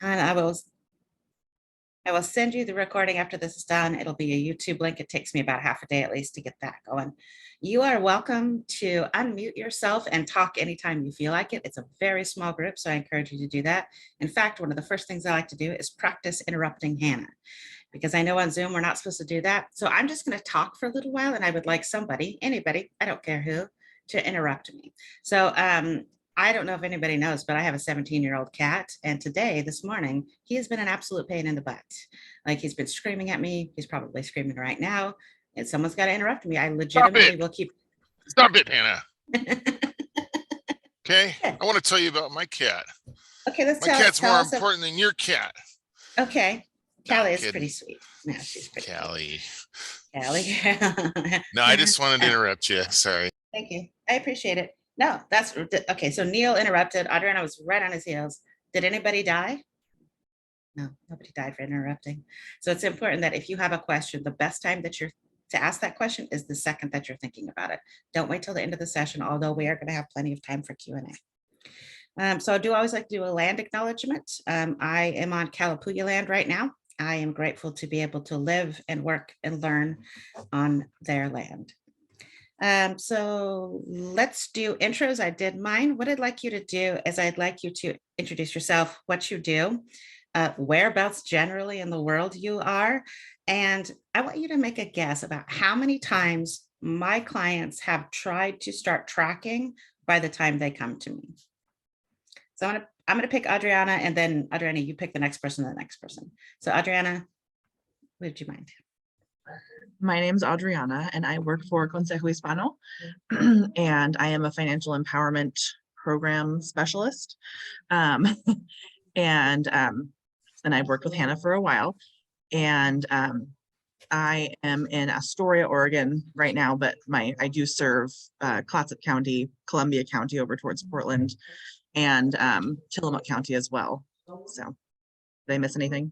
And I will send you the recording after this is done. It'll be a YouTube link. It takes me about half a day at least to get that going. You are welcome to unmute yourself and talk anytime you feel like it. It's a very small group, so I encourage you to do that. In fact, one of the first things I like to do is practice interrupting Hannah, because I know on Zoom we're not supposed to do that. So I'm just going to talk for a little while, and I would like somebody, anybody, I don't care who, to interrupt me. So I don't know if anybody knows, but I have a 17-year-old cat. And today, this morning, he has been an absolute pain in the butt. Like, he's been screaming at me. He's probably screaming right now. And someone's got to interrupt me. I legitimately will keep. Stop it, Hannah. Okay. I want to tell you about my cat. Okay, let's My cat's more important than your cat. Okay. Callie is pretty sweet. No, she's pretty Callie. Callie. No, I just wanted to interrupt you. Sorry. Thank you. I appreciate it. No, that's okay. So Neil interrupted. Adriana was right on his heels. Did anybody die? No, nobody died for interrupting. So it's important that if you have a question, the best time that you're to ask that question is the second that you're thinking about it. Don't wait till the end of the session, although we are going to have plenty of time for Q&A. So I do always like to do a land acknowledgement. I am on Kalapuya land right now. I am grateful to be able to live and work and learn on their land. So let's do intros. I did mine. What I'd like you to do is I'd like you to introduce yourself, what you do, whereabouts generally in the world you are. And I want you to make a guess about how many times my clients have tried to start tracking by the time they come to me. So I'm going to pick Adriana, and then Adriana, you pick the next person and the next person. So Adriana, would you mind? My name's Adriana, and I work for Consejo Hispano, and I am a financial empowerment program specialist. And I've worked with Hannah for a while, and I am in Astoria, Oregon right now, but I do serve Clatsop County, Columbia County over towards Portland, and Tillamook County as well. So did I miss anything?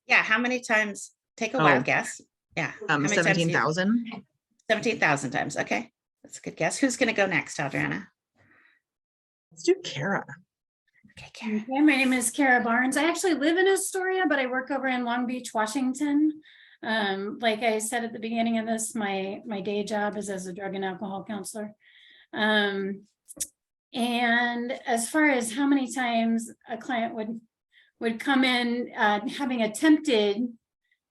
Yeah, how many times? Take a wild guess. Yeah. 17,000. 17,000 times. Okay. That's a good guess. Who's going to go next, Adriana? Let's do Kara. Okay, Kara. Okay, my name is Kara Barnes. I actually live in Astoria, but I work over in Long Beach, Washington. Like I said at the beginning of this, my day job is as a drug and alcohol counselor. And as far as how many times a client would come in having attempted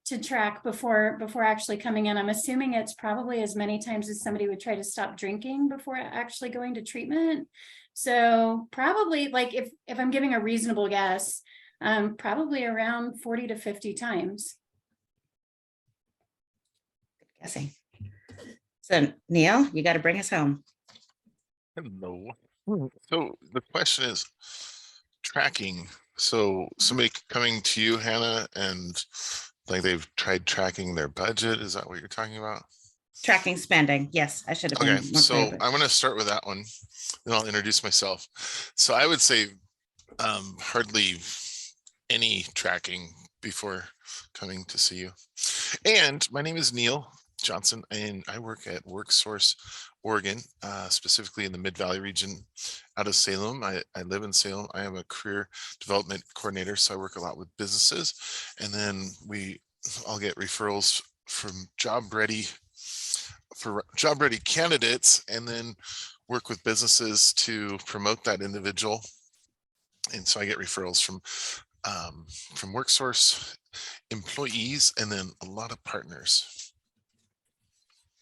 to track before actually coming in, I'm assuming it's probably as many times as somebody would try to stop drinking before actually going to treatment. So probably, like, if I'm giving a reasonable guess, probably around 40 to 50 times. Good guessing. So Neil, you got to bring us home. Hello. So the question is tracking. So somebody coming to you, Hannah, and like they've tried tracking their budget. Is that what you're talking about? Tracking spending. Yes, I should have been. Okay, so I'm going to start with that one, then I'll introduce myself. So I would say hardly any tracking before coming to see you. And my name is Neil Johnson, and I work at WorkSource Oregon, specifically in the Mid-Valley region out of Salem. I live in Salem. I am a career development coordinator, so I work a lot with businesses, and then I'll get referrals from job ready candidates, and then work with businesses to promote that individual. And so I get referrals from WorkSource employees, and then a lot of partners.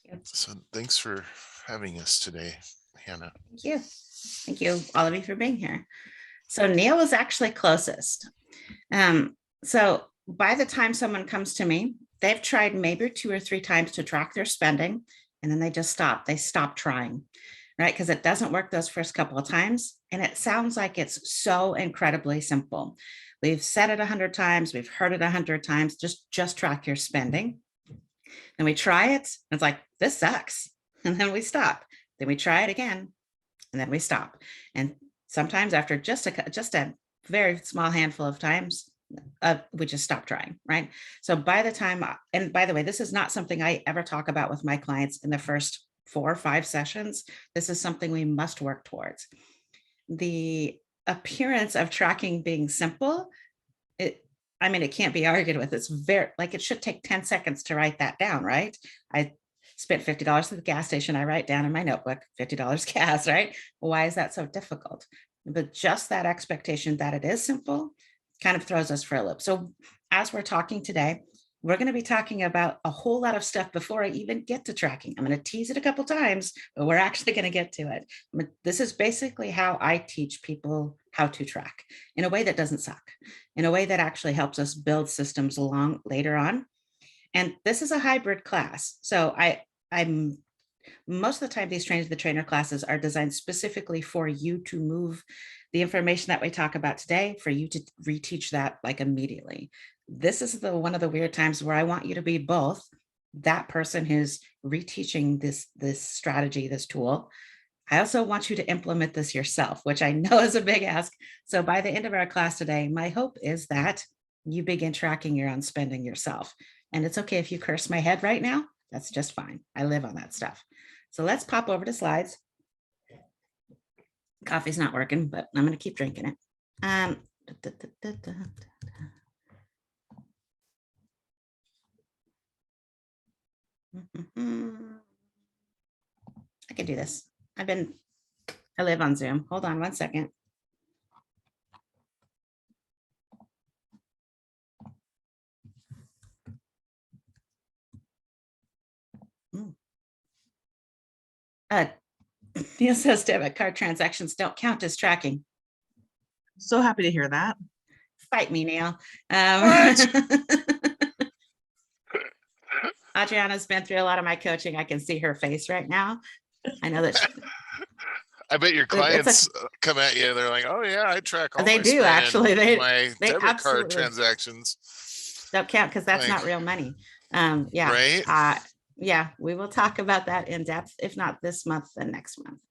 Yep. So thanks for having us today, Hannah. Thank you. Thank you, all of you, for being here. So Neil is actually closest. So by the time someone comes to me, they've tried maybe 2 or 3 times to track their spending, and then they just stop. They stop trying, right? Because it doesn't work those first couple of times. And it sounds like it's so incredibly simple. We've said it 100 times. We've heard it 100 times. Just track your spending. Then we try it. And it's like, this sucks. And then we stop. Then we try it again. And then we stop. And sometimes after just a very small handful of times, we just stop trying, right? So by the time, and by the way, this is not something I ever talk about with my clients in the first 4 or 5 sessions. This is something we must work towards. The appearance of tracking being simple I mean, it can't be argued with. It's very, like, it should take 10 seconds to write that down, right? I spent $50 at the gas station. I write down in my notebook, $50 gas, right? Why is that so difficult? But just that expectation that it is simple kind of throws us for a loop. So as we're talking today, we're going to be talking about a whole lot of stuff before I even get to tracking. I'm going to tease it a couple times, but we're actually going to get to it. This is basically how I teach people how to track in a way that doesn't suck, in a way that actually helps us build systems along later on. And this is a hybrid class. So I'm most of the time, these train the trainer classes are designed specifically for you to move the information that we talk about today, for you to reteach that like immediately. This is one of the weird times where I want you to be both that person who's reteaching this strategy, this tool. I also want you to implement this yourself, which I know is a big ask. So by the end of our class today, my hope is that you begin tracking your own spending yourself. And it's okay if you curse my head right now. That's just fine. I live on that stuff. So let's pop over to slides. Coffee's not working, but I'm going to keep drinking it. I can do this. I live on Zoom. Hold on one second. Neil says debit card transactions don't count as tracking. So happy to hear that. Fight me, Neil. Adriana's been through a lot of my coaching. I can see her face right now. I know that. I bet your clients come at you. They're like, "Oh yeah, I track all they my do spend, actually. They debit card absolutely transactions don't count because that's Like, not real money. Yeah. right? Yeah, we will talk about that in depth, if not this month, then next month.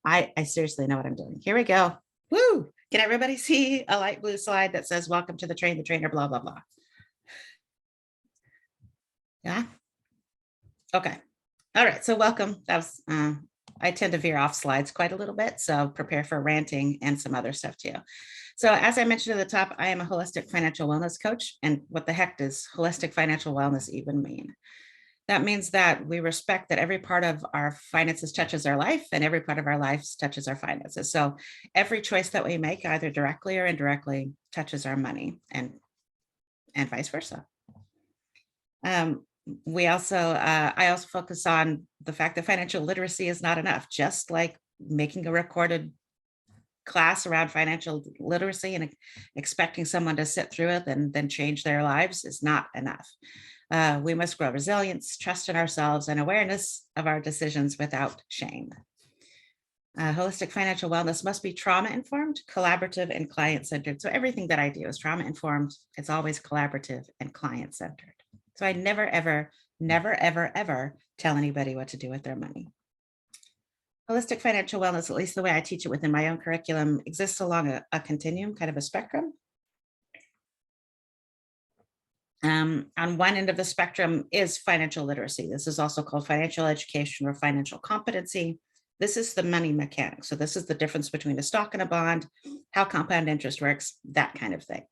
I seriously know what I'm doing. Here we go. Woo! Can everybody see a light blue slide that says welcome to the trainer, blah, blah, blah. Yeah. Okay. All right. So welcome. That was, I tend to veer off slides quite a little bit. So prepare for ranting and some other stuff too. So as I mentioned at the top, I am a holistic financial wellness coach. And what the heck does holistic financial wellness even mean? That means that we respect that every part of our finances touches our life and every part of our lives touches our finances. So every choice that we make, either directly or indirectly, touches our money and vice versa. We also, I also focus on the fact that financial literacy is not enough, just like making a recorded class around financial literacy and expecting someone to sit through it and then change their lives is not enough. We must grow resilience, trust in ourselves, and awareness of our decisions without shame. Holistic financial wellness must be trauma-informed, collaborative, and client-centered. So everything that I do is trauma-informed. It's always collaborative and client-centered. So I never, ever, ever tell anybody what to do with their money. Holistic financial wellness, at least the way I teach it within my own curriculum, exists along a continuum, kind of a spectrum. On one end of the spectrum is financial literacy. This is also called financial education or financial competency. This is the money mechanics. So this is the difference between a stock and a bond, how compound interest works, that kind of thing.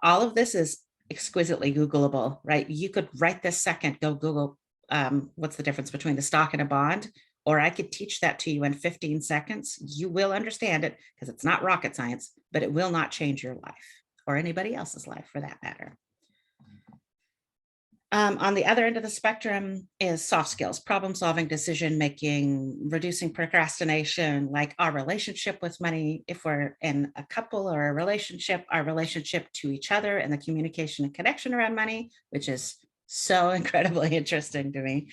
All of this is exquisitely Googleable, right? You could right this second go Google what's the difference between a stock and a bond, or I could teach that to you in 15 seconds. You will understand it because it's not rocket science, but it will not change your life or anybody else's life for that matter. On the other end of the spectrum is soft skills, problem solving, decision making, reducing procrastination, like our relationship with money. If we're in a couple or a relationship, our relationship to each other and the communication and connection around money, which is so incredibly interesting to me.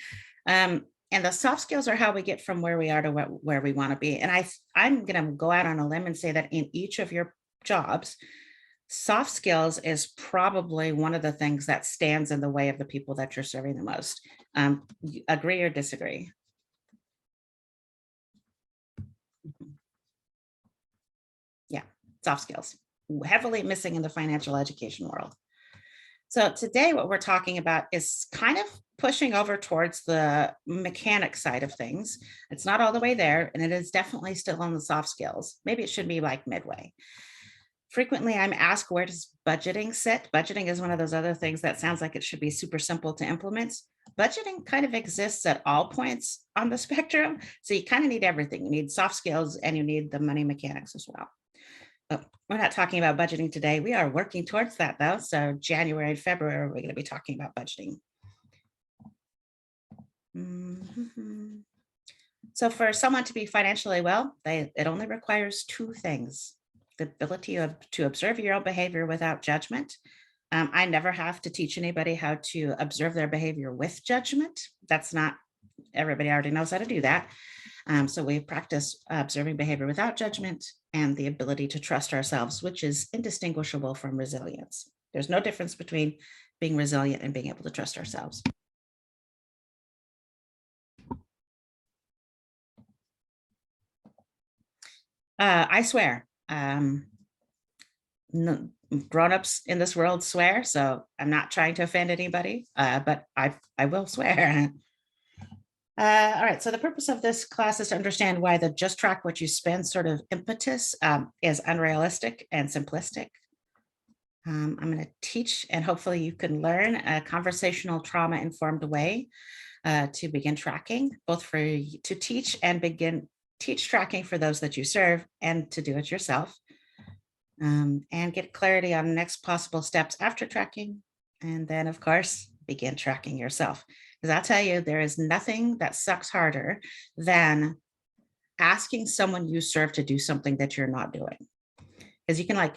And the soft skills are how we get from where we are to where we want to be. And I'm going to go out on a limb and say that in each of your jobs, soft skills is probably one of the things that stands in the way of the people that you're serving the most. Agree or disagree? Yeah, soft skills, heavily missing in the financial education world. So today what we're talking about is kind of pushing over towards the mechanic side of things. It's not all the way there, and it is definitely still on the soft skills. Maybe it should be like midway. Frequently, I'm asked, where does budgeting sit? Budgeting is one of those other things that sounds like it should be super simple to implement. Budgeting kind of exists at all points on the spectrum. So you kind of need everything. You need soft skills and you need the money mechanics as well. But we're not talking about budgeting today. We are working towards that though. So January and February, we're going to be talking about budgeting. Mhm. So for someone to be financially well, it only requires two things: the ability to observe your own behavior without judgment. I never have to teach anybody how to observe their behavior with judgment. That's not, everybody already knows how to do that. So we practice observing behavior without judgment and the ability to trust ourselves, which is indistinguishable from resilience. There's no difference between being resilient and being able to trust ourselves. I swear. No, grown-ups in this world swear, so I'm not trying to offend anybody, but I will swear. All right, so the purpose of this class is to understand why the just track what you spend sort of impetus is unrealistic and simplistic. I'm going to teach, and hopefully you can learn a conversational trauma-informed way to begin tracking, both for you to teach and teach tracking for those that you serve, and to do it yourself. And get clarity on next possible steps after tracking. And then, of course, begin tracking yourself. Because I'll tell you, there is nothing that sucks harder than asking someone you serve to do something that you're not doing. Because you can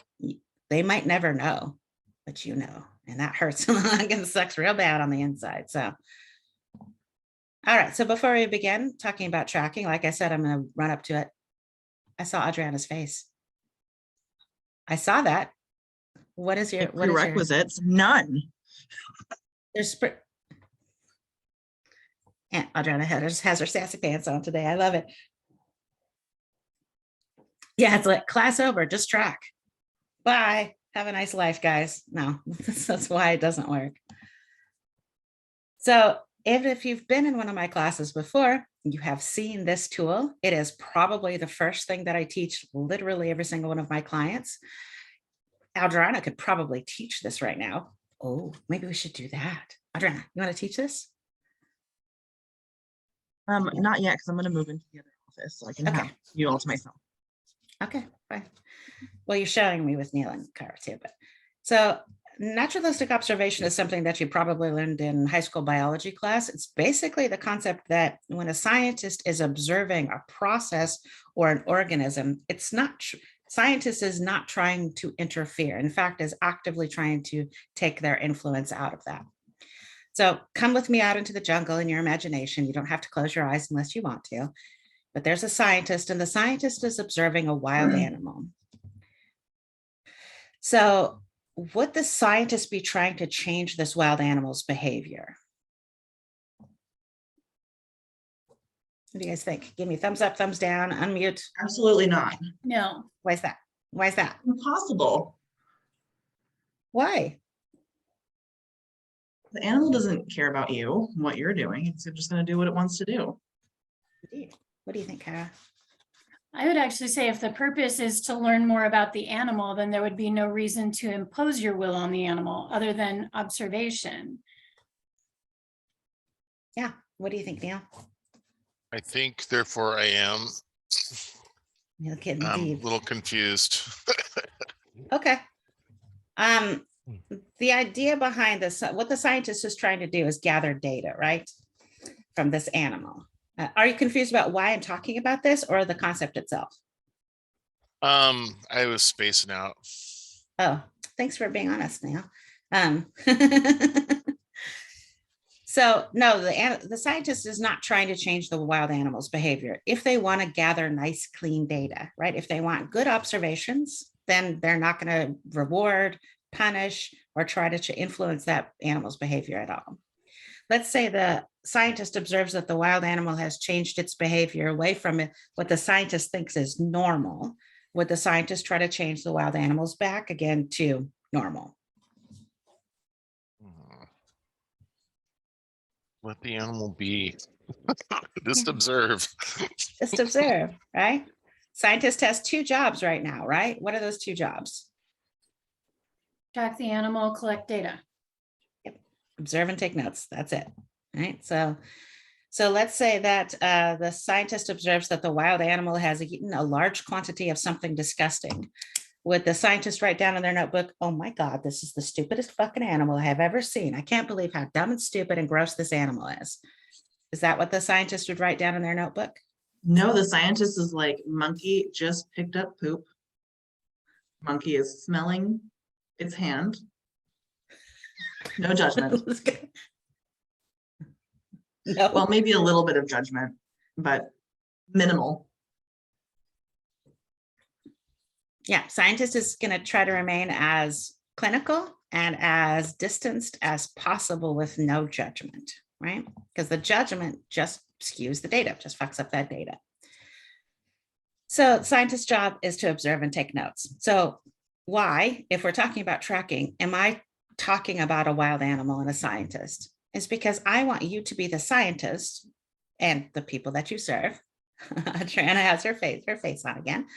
they might never know, but you know, and that hurts. It sucks real bad on the inside. So, all right. So before we begin talking about tracking, like I said, I'm going to run up to it. I saw Adriana's face. I saw that. What is your Prerequisites? None. There's and Adriana has her sassy pants on today. I love it. Yeah, it's like class over, just track. Bye. Have a nice life, guys. No, that's why it doesn't work. So if you've been in one of my classes before, you have seen this tool. It is probably the first thing that I teach literally every single one of my clients. Adriana could probably teach this right now. Oh, maybe we should do that. Adriana, you want to teach this? Not yet, because I'm going to move into the other office, so I can have you all to myself. Okay, fine. Well, you're showing me with Neil and Cara too, but so naturalistic observation is something that you probably learned in high school biology class. It's basically the concept that when a scientist is observing a process or an organism, scientist is not trying to interfere. In fact, is actively trying to take their influence out of that. So come with me out into the jungle in your imagination. You don't have to close your eyes unless you want to, but there's a scientist, and the scientist is observing a wild animal. So would the scientist be trying to change this wild animal's behavior? What do you guys think? Give me thumbs up, thumbs down, unmute. Absolutely not. No. Why is that? Why is that? Impossible. Why? The animal doesn't care about you and what you're doing. It's just going to do what it wants to do. Indeed. What do you think, Cara? I would actually say if the purpose is to learn more about the animal, then there would be no reason to impose your will on the animal other than observation. Yeah. What do you think, Neil? I think therefore I am. Neil getting I'm a deep. little confused. Okay. The idea behind this, what the scientist is trying to do is gather data, right, from this animal. Are you confused about why I'm talking about this or the concept itself? I was spacing out. Oh, thanks for being honest, Neil. So no, the scientist is not trying to change the wild animal's behavior. If they want to gather nice, clean data, right? If they want good observations, then they're not going to reward, punish, or try to influence that animal's behavior at all. Let's say the scientist observes that the wild animal has changed its behavior away from what the scientist thinks is normal. Would the scientist try to change the wild animals back again to normal? Let the animal be. Just observe. Just observe, right? Scientist has two jobs right now, right? What are those two jobs? track the animal, collect data. Observe and take notes. That's it. Right. So let's say that the scientist observes that the wild animal has eaten a large quantity of something disgusting. Would the scientist write down in their notebook, oh my God, this is the stupidest fucking animal I have ever seen. I can't believe how dumb and stupid and gross this animal is. Is that what the scientist would write down in their notebook? No, the scientist is like, monkey just picked up poop. Monkey is smelling its hand. No judgment. No. Well, maybe a little bit of judgment, but minimal. Yeah, scientist is going to try to remain as clinical and as distanced as possible with no judgment, right? Because the judgment just skews the data, just fucks up that data. So scientist's job is to observe and take notes. So why, if we're talking about tracking, am I talking about a wild animal and a scientist? It's because I want you to be the scientist and the people that you serve. Trana has her face on again.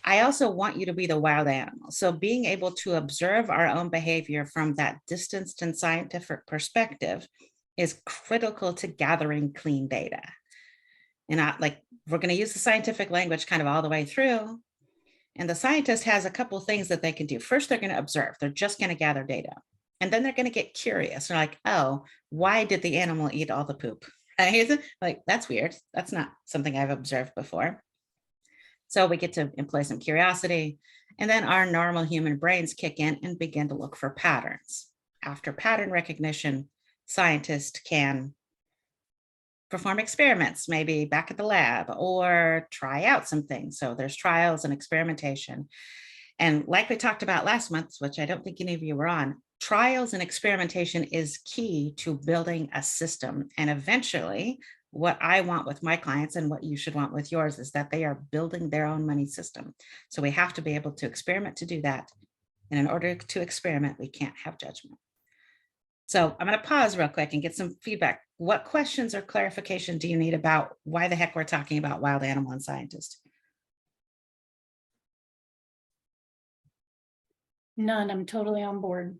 I also want you to be the wild animal. So being able to observe our own behavior from that distanced and scientific perspective is critical to gathering clean data. And we're going to use the scientific language kind of all the way through. And the scientist has a couple of things that they can do. First, they're going to observe. They're just going to gather data. And then they're going to get curious. They're like, oh, why did the animal eat all the poop? Like, that's weird. That's not something I've observed before. So we get to employ some curiosity, and then our normal human brains kick in and begin to look for patterns. After pattern recognition, scientists can perform experiments, maybe back at the lab, or try out some things. So there's trials and experimentation. And like we talked about last month, which I don't think any of you were on, trials and experimentation is key to building a system. And eventually, what I want with my clients and what you should want with yours is that they are building their own money system. So we have to be able to experiment to do that. And in order to experiment, we can't have judgment. So I'm going to pause real quick and get some feedback. What questions or clarification do you need about why the heck we're talking about wild animal and scientist? None, I'm totally on board.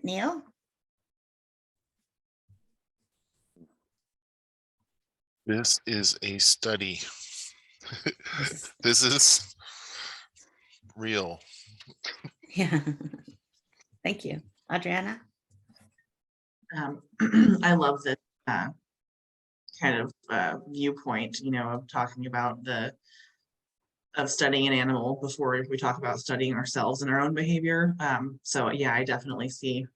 Neil? This is a study. This is real. Yeah. Thank you. Adriana? I love this kind of viewpoint, of talking about of studying an animal before we talk about studying ourselves and our own behavior. So yeah, I definitely see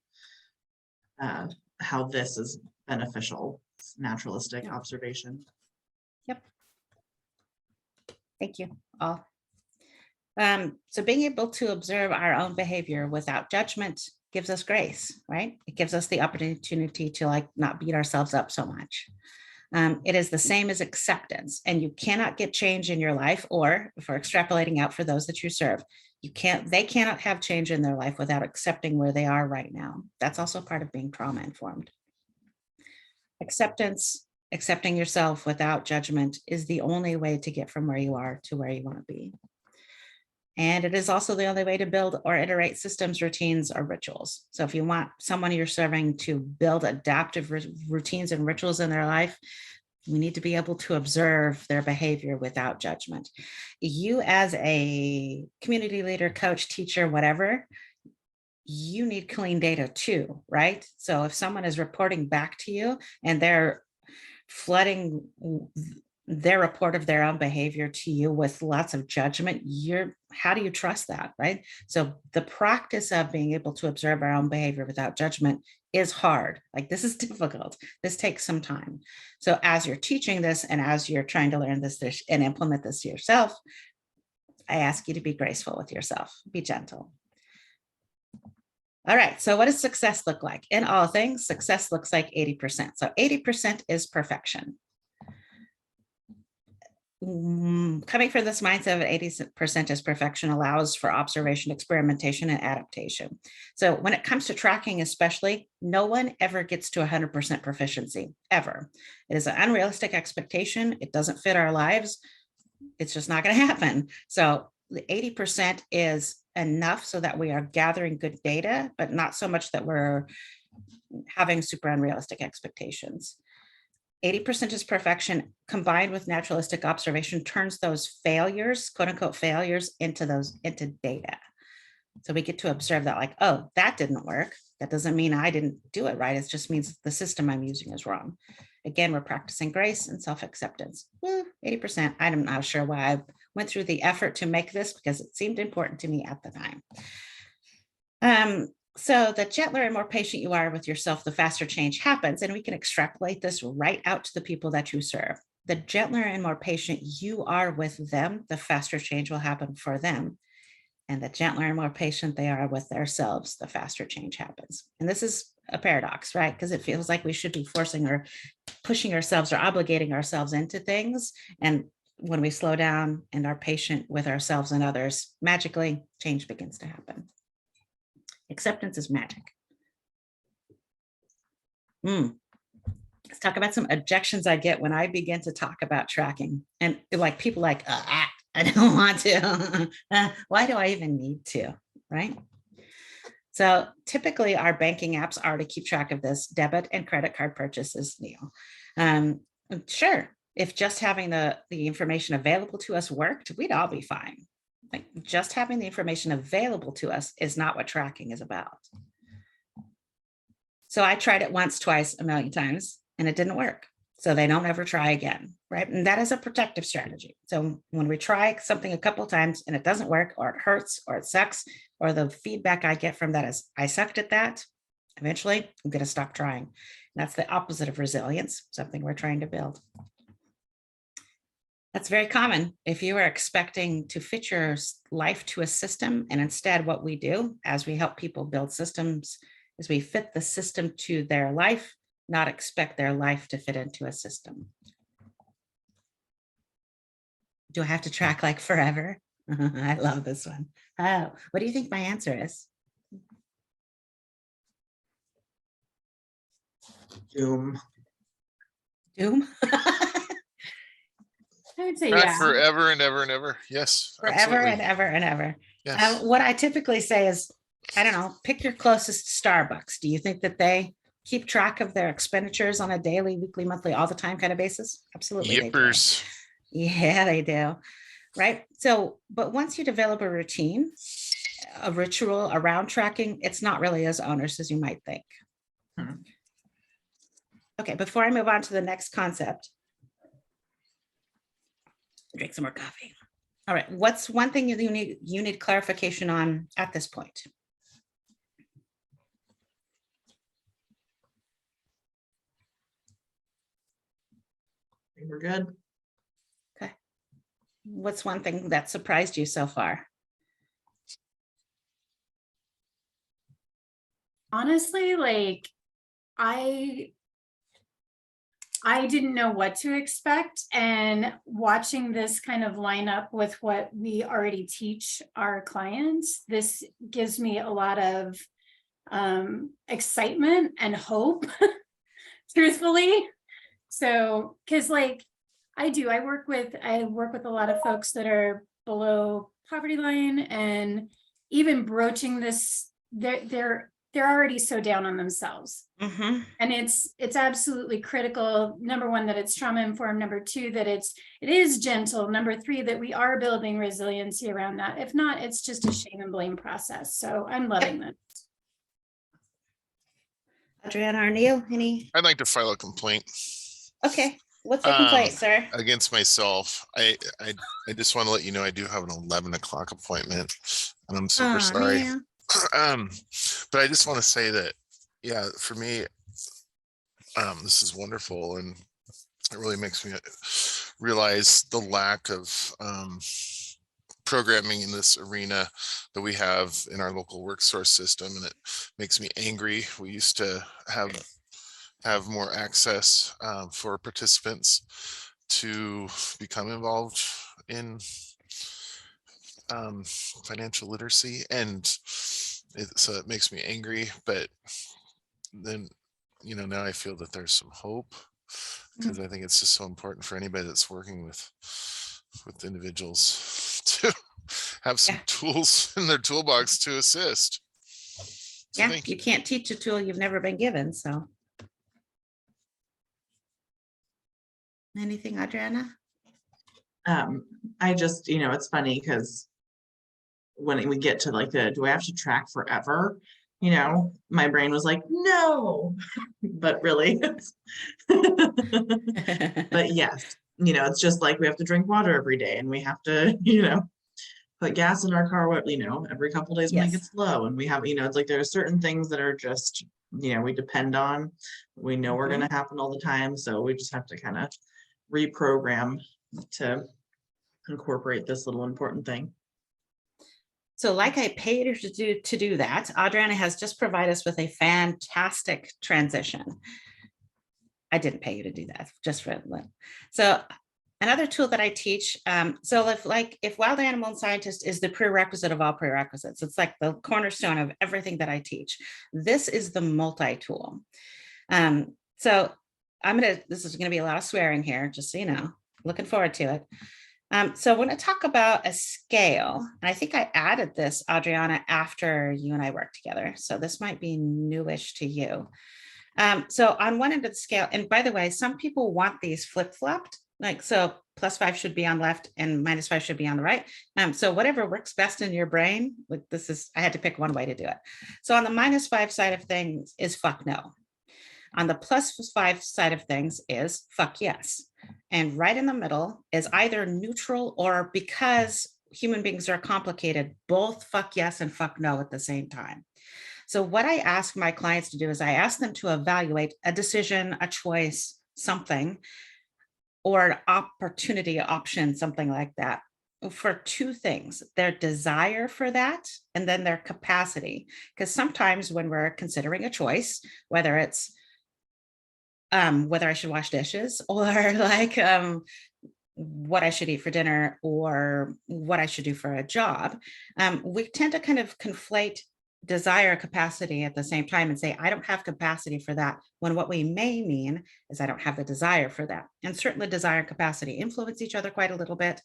how this is beneficial. It's naturalistic observation. Yep. Thank you all. So being able to observe our own behavior without judgment gives us grace, right? It gives us the opportunity to not beat ourselves up so much. It is the same as acceptance, and you cannot get change in your life, or if we're extrapolating out for those that you serve, they cannot have change in their life without accepting where they are right now. That's also part of being trauma informed. Acceptance, accepting yourself without judgment, is the only way to get from where you are to where you want to be. And it is also the only way to build or iterate systems, routines, or rituals. So if you want someone you're serving to build adaptive routines and rituals in their life, we need to be able to observe their behavior without judgment. You as a community leader, coach, teacher, whatever, you need clean data too, right? So if someone is reporting back to you and they're flooding their report of their own behavior to you with lots of judgment, how do you trust that, right? So the practice of being able to observe our own behavior without judgment is hard. This is difficult. This takes some time. So as you're teaching this and as you're trying to learn this and implement this yourself, I ask you to be graceful with yourself, be gentle. All right, so what does success look like? In all things, success looks like 80%. So 80% is perfection. Coming from this mindset of 80% is perfection allows for observation, experimentation, and adaptation. So when it comes to tracking especially, no one ever gets to 100% proficiency, ever. It is an unrealistic expectation. It doesn't fit our lives. It's just not going to happen. So the 80% is enough so that we are gathering good data, but not so much that we're having super unrealistic expectations. 80% is perfection combined with naturalistic observation turns those failures, quote unquote failures, into data. So we get to observe that like, oh, that didn't work. That doesn't mean I didn't do it right. It just means the system I'm using is wrong. Again, we're practicing grace and self-acceptance. 80%. I'm not sure why I went through the effort to make this because it seemed important to me at the time. So the gentler and more patient you are with yourself, the faster change happens. And we can extrapolate this right out to the people that you serve. The gentler and more patient you are with them, the faster change will happen for them. And the gentler and more patient they are with themselves, the faster change happens. And this is a paradox, right? Because it feels like we should be forcing or pushing ourselves or obligating ourselves into things. And when we slow down and are patient with ourselves and others, magically change begins to happen. Acceptance is magic. Let's talk about some objections I get when I begin to talk about tracking. And like people like, I don't want to. Why do I even need to, right? So typically our banking apps are to keep track of this debit and credit card purchases, Neil. Sure, if just having the information available to us worked, we'd all be fine. Like just having the information available to us is not what tracking is about. So I tried it once, twice, a million times, and it didn't work. So they don't ever try again, right? And that is a protective strategy. So when we try something a couple of times and it doesn't work, or it hurts, or it sucks, or the feedback I get from that is, I sucked at that, eventually I'm going to stop trying. And that's the opposite of resilience, something we're trying to build. That's very common. If you are expecting to fit your life to a system, and instead what we do as we help people build systems is we fit the system to their life, not expect their life to fit into a system. Do I have to track like forever? I love this one. Oh, what do you think my answer is? Doom. Doom? I would say, Track yeah. forever and ever and ever. Yes. Forever absolutely. and ever and ever. Yes. What I typically say is, I don't know, pick your closest Starbucks. Do you think that they keep track of their expenditures on a daily, weekly, monthly, all the time kind of basis? Absolutely. They do. Yippers. Yeah, they do. Right. So, but once you develop a routine, a ritual around tracking, it's not really as onerous as you might think. Okay, before I move on to the next concept, drink some more coffee. All right, what's one thing you need clarification on at this point? I think we're good. Okay. What's one thing that surprised you so far? Honestly, like I didn't know what to expect, and watching this kind of line up with what we already teach our clients, this gives me a lot of excitement and hope, truthfully. So, because like I work with a lot of folks that are below poverty line, and even broaching this, they're already so down on themselves. Mm-hmm. And it's absolutely critical. Number one, that it's trauma informed. Number two, that it is gentle. Number three, that we are building resiliency around that. If not, it's just a shame and blame process. So I'm loving this. Adriana or Neil, any? I'd like to file a complaint Okay, what's the complaint, sir? against myself. I just want to let you know I do have an 11 o'clock appointment, and I'm super sorry. Man. But I just want to say that, yeah, for me, this is wonderful, and it really makes me realize the lack of programming in this arena that we have in our local work source system, and it makes me angry. We used to have more access for participants to become involved in financial literacy, and so it makes me angry. But then, now I feel that there's some hope, because I think it's just so important for anybody that's working with individuals to have some Yeah. tools in their toolbox to assist. So Yeah, thank you you. can't teach a tool you've never been given, so. Anything, Adriana? I just, you know, it's funny because when we get to like do I have to track forever? You know, my brain was like, no, but really. But yes, you know, it's just like we have to drink water every day and we have to, you know, put gas in our car, you know, every couple days when it Yes. gets low. And we have, you know, it's like there are certain things that are just, you know, we depend on. We know we're Mhm. going to happen all the time. So we just have to kind of reprogram to incorporate this little important thing. So like I paid her to do that, Adriana has just provided us with a fantastic transition. I didn't pay you to do that, just for so another tool that I teach. So if wild animal scientist is the prerequisite of all prerequisites, it's like the cornerstone of everything that I teach. This is the multi-tool. So this is gonna be a lot of swearing here, just so you know, looking forward to it. So I want to talk about a scale, and I think I added this, Adriana, after you and I worked together. So this might be newish to you. So on one end of the scale, and by the way, some people want these flip-flopped, like so +5 should be on left and -5 should be on the right. So whatever works best in your brain, like I had to pick one way to do it. So on the -5 side of things is fuck no. On the +5 side of things is fuck yes. And right in the middle is either neutral or, because human beings are complicated, both fuck yes and fuck no at the same time. So what I ask my clients to do is I ask them to evaluate a decision, a choice, something, or an opportunity, option, something like that, for two things: their desire for that, and then their capacity. Because sometimes when we're considering a choice, whether it's whether I should wash dishes or like what I should eat for dinner or what I should do for a job, we tend to kind of conflate desire capacity at the same time and say, I don't have capacity for that, when what we may mean is I don't have the desire for that. And certainly desire and capacity influence each other quite a little bit.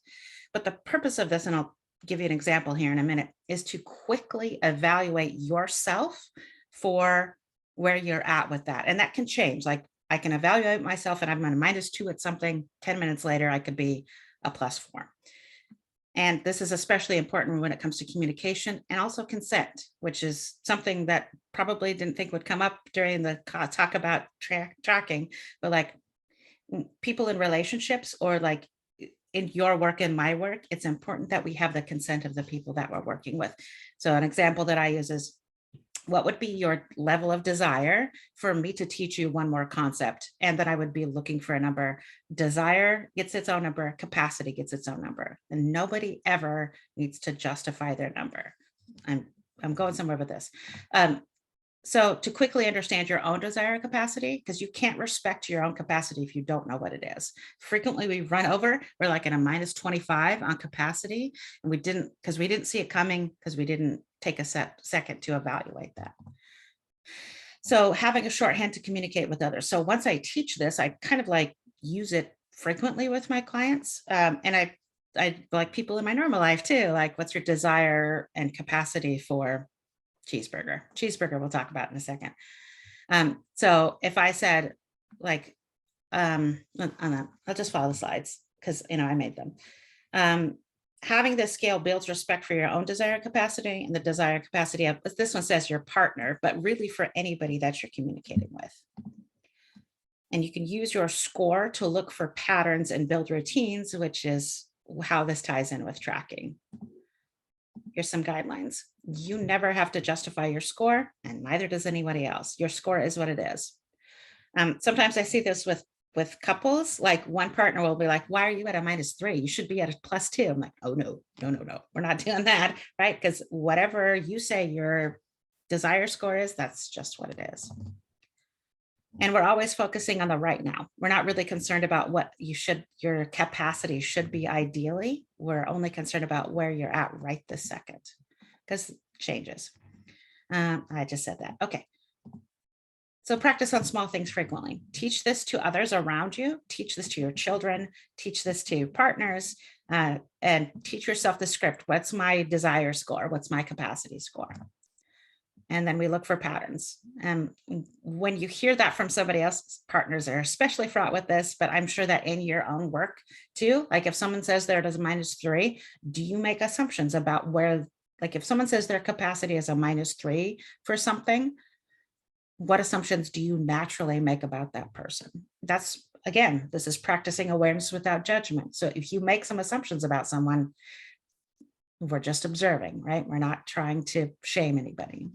But the purpose of this, and I'll give you an example here in a minute, is to quickly evaluate yourself for where you're at with that. And that can change. Like I can evaluate myself and I'm on a -2 at something. 10 minutes later, I could be a +4. And this is especially important when it comes to communication and also consent, which is something that probably didn't think would come up during the talk about tracking, but like people in relationships, or like in your work and my work, it's important that we have the consent of the people that we're working with. So an example that I use is, what would be your level of desire for me to teach you one more concept? And then I would be looking for a number. Desire gets its own number, capacity gets its own number, and nobody ever needs to justify their number. I'm going somewhere with this. So to quickly understand your own desire capacity, because you can't respect your own capacity if you don't know what it is. Frequently we run over, we're like in a -25 on capacity, and we didn't see it coming, because we didn't take a second to evaluate that. So having a shorthand to communicate with others. So once I teach this, I kind of like use it frequently with my clients. And I like people in my normal life too, like what's your desire and capacity for cheeseburger we'll talk about in a second. So if I said like, I'll just follow the slides because I made them. Having this scale builds respect for your own desire capacity and the desire capacity of, this one says your partner, but really for anybody that you're communicating with. And you can use your score to look for patterns and build routines, which is how this ties in with tracking. Here's some guidelines. You never have to justify your score, and neither does anybody else. Your score is what it is. Sometimes I see this with couples, like one partner will be like, why are you at a -3? You should be at a +2. I'm like, oh no, we're not doing that, right? Because whatever you say your desire score is, that's just what it is. And we're always focusing on the right now. We're not really concerned about what your capacity should be ideally. We're only concerned about where you're at right this second, because it changes. I just said that. Okay. So practice on small things frequently. Teach this to others around you. Teach this to your children. Teach this to partners. And teach yourself the script. What's my desire score? What's my capacity score? And then we look for patterns. And when you hear that from somebody else, partners are especially fraught with this, but I'm sure that in your own work too, like if someone says they're at a -3, do you make assumptions about where, like if someone says their capacity is a -3 for something, what assumptions do you naturally make about that person? That's, again, this is practicing awareness without judgment. So if you make some assumptions about someone, we're just observing, right? We're not trying to shame anybody.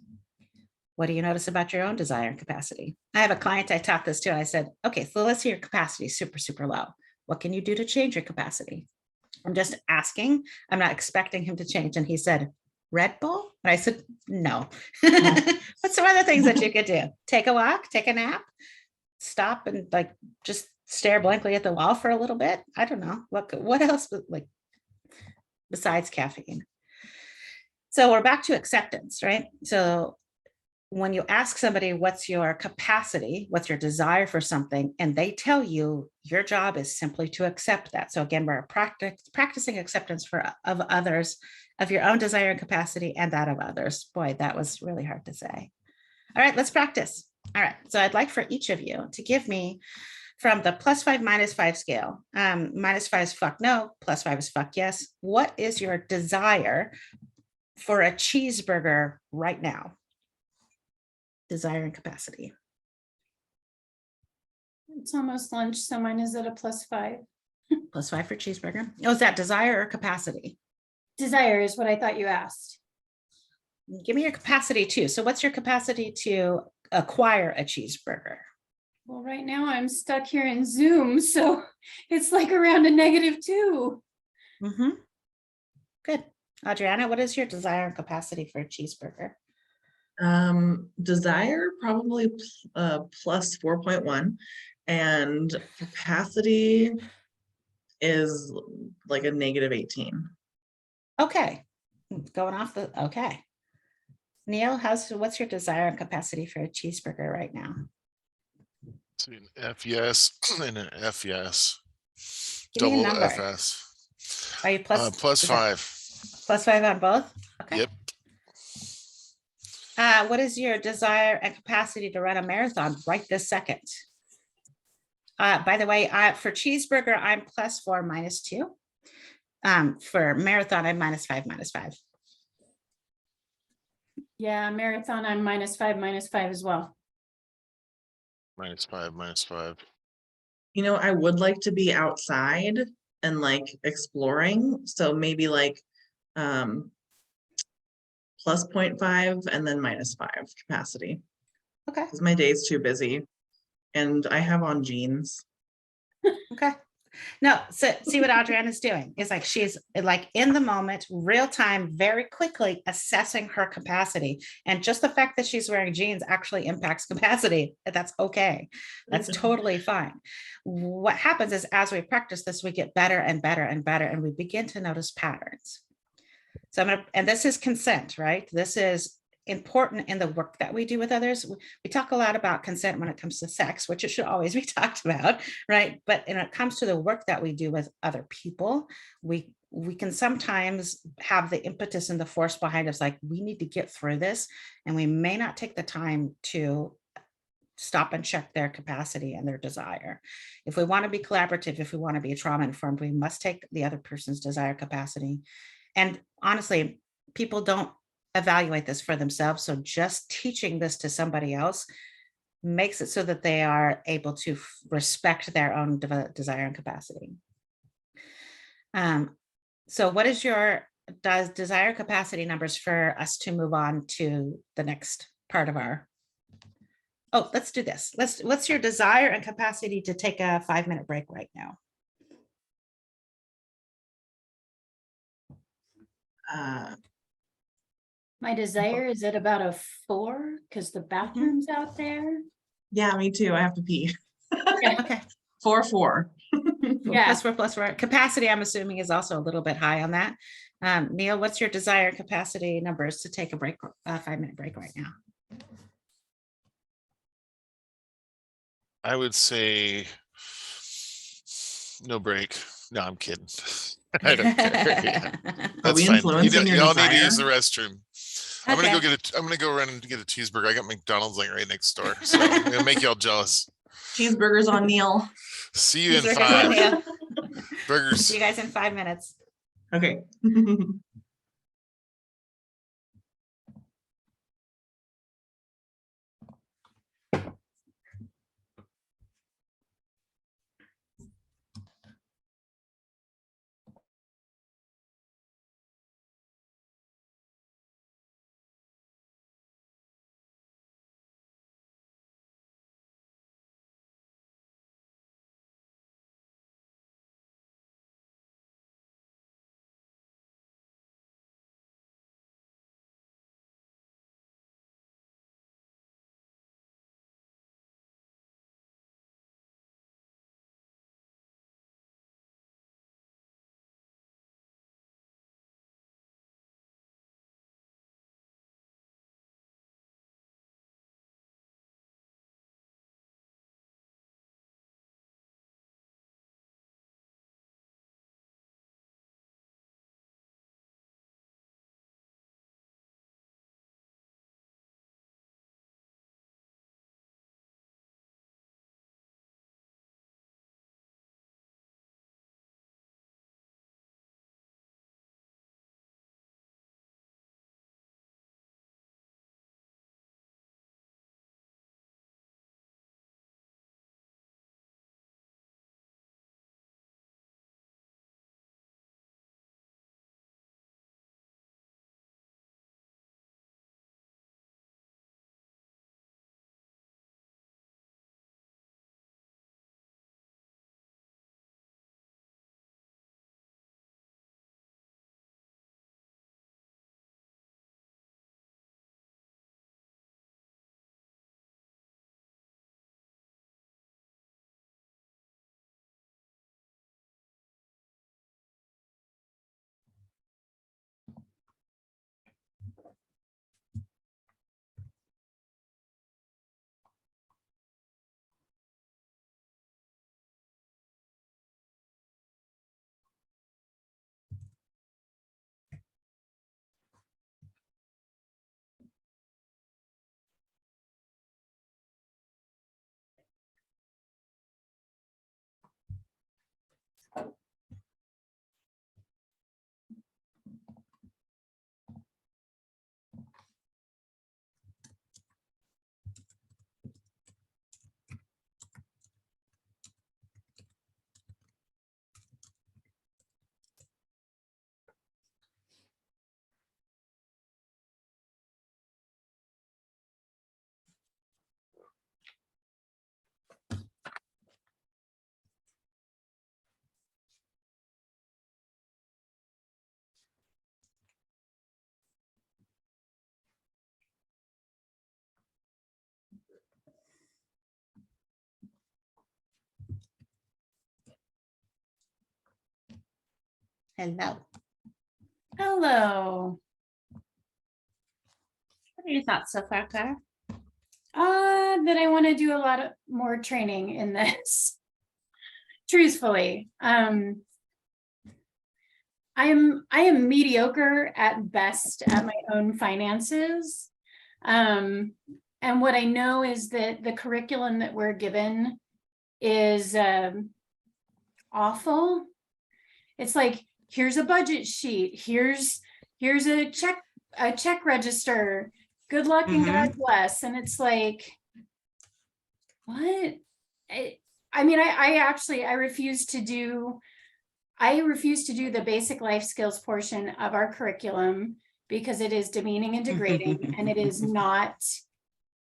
What do you notice about your own desire and capacity? I have a client I taught this to. I said, okay, so let's say your capacity is super, super low. What can you do to change your capacity? I'm just asking. I'm not expecting him to change. And he said, Red Bull? And I said, no. What's some other things that you could do? Take a walk, take a nap, stop and like just stare blankly at the wall for a little bit. I don't know. What else like besides caffeine? So we're back to acceptance, right? So when you ask somebody, what's your capacity, what's your desire for something, and they tell you your job is simply to accept that. So again, we're practicing acceptance of others, of your own desire and capacity and that of others. Boy, that was really hard to say. All right, let's practice. All right, so I'd like for each of you to give me from the +5, -5 scale. -5 is fuck no, +5 is fuck yes. What is your desire for a cheeseburger right now? Desire and capacity. It's almost lunch, so mine is at a +5. +5 for cheeseburger. Oh, is that desire or capacity? Desire is what I thought you asked. Give me your capacity too. So what's your capacity to acquire a cheeseburger? Well, right now I'm stuck here in Zoom, so it's like around a -2. Good. Adriana, what is your desire and capacity for a cheeseburger? Desire probably plus 4.1, and capacity is like a -18. Okay. Going off the, okay. Neil, what's your desire and capacity for a cheeseburger right now? So an F yes and an F yes. Give me a Double number. FS. Are you +5. +5 on both? Okay. Yep. What is your desire and capacity to run a marathon right this second? By the way, for cheeseburger, I'm +4, -2. For marathon, I'm -5, -5. Yeah, marathon, I'm -5, -5 as well. -5, -5. You know, I would like to be outside and like exploring. So maybe like +0.5 and then -5 capacity. Okay. Because my day's too busy and I have on jeans. Okay. No, so see what Adriana's doing is like she's like in the moment, real time, very quickly assessing her capacity. And just the fact that she's wearing jeans actually impacts capacity. That's okay. That's totally fine. What happens is as we practice this, we get better and better and better, and we begin to notice patterns. So and this is consent, right? This is important in the work that we do with others. We talk a lot about consent when it comes to sex, which it should always be talked about, right? But when it comes to the work that we do with other people, we can sometimes have the impetus and the force behind us, like we need to get through this, and we may not take the time to stop and check their capacity and their desire. If we want to be collaborative, if we want to be trauma informed, we must take the other person's desire capacity. And honestly, people don't evaluate this for themselves. So just teaching this to somebody else makes it so that they are able to respect their own desire and capacity. So what is your desire capacity numbers for us to move on to the next part of our, oh, let's do this. What's your desire and capacity to take a 5-minute break right now? My desire is at about a 4 because the bathroom's out there. Yeah, me too. I have to pee. Okay. 4. Yeah. +4. Capacity, I'm assuming, is also a little bit high on that. Neil, what's your desire capacity numbers to take a break, 5-minute break right now? I would say no break. No, I'm kidding. I don't care. Yeah, Are that's we fine. influencing your Y'all need to use the desire? restroom. I'm gonna Okay. I'm gonna go around and get a cheeseburger. I got McDonald's like right next door, so I'm gonna make y'all jealous. Cheeseburgers on Neil. See you in Cheeseburgers on 5. Neil. Burgers. See you guys in 5 minutes. Okay. Hello. Hello. What are your thoughts so far, Clara? That I want to do a lot of more training in this. Truthfully, I am mediocre at best at my own finances. And what I know is that the curriculum that we're given is awful. It's like, here's a budget sheet, here's a check register, good luck and God bless. And it's like, what? I mean, I refuse to do the basic life skills portion of our curriculum because it is demeaning and degrading and it is not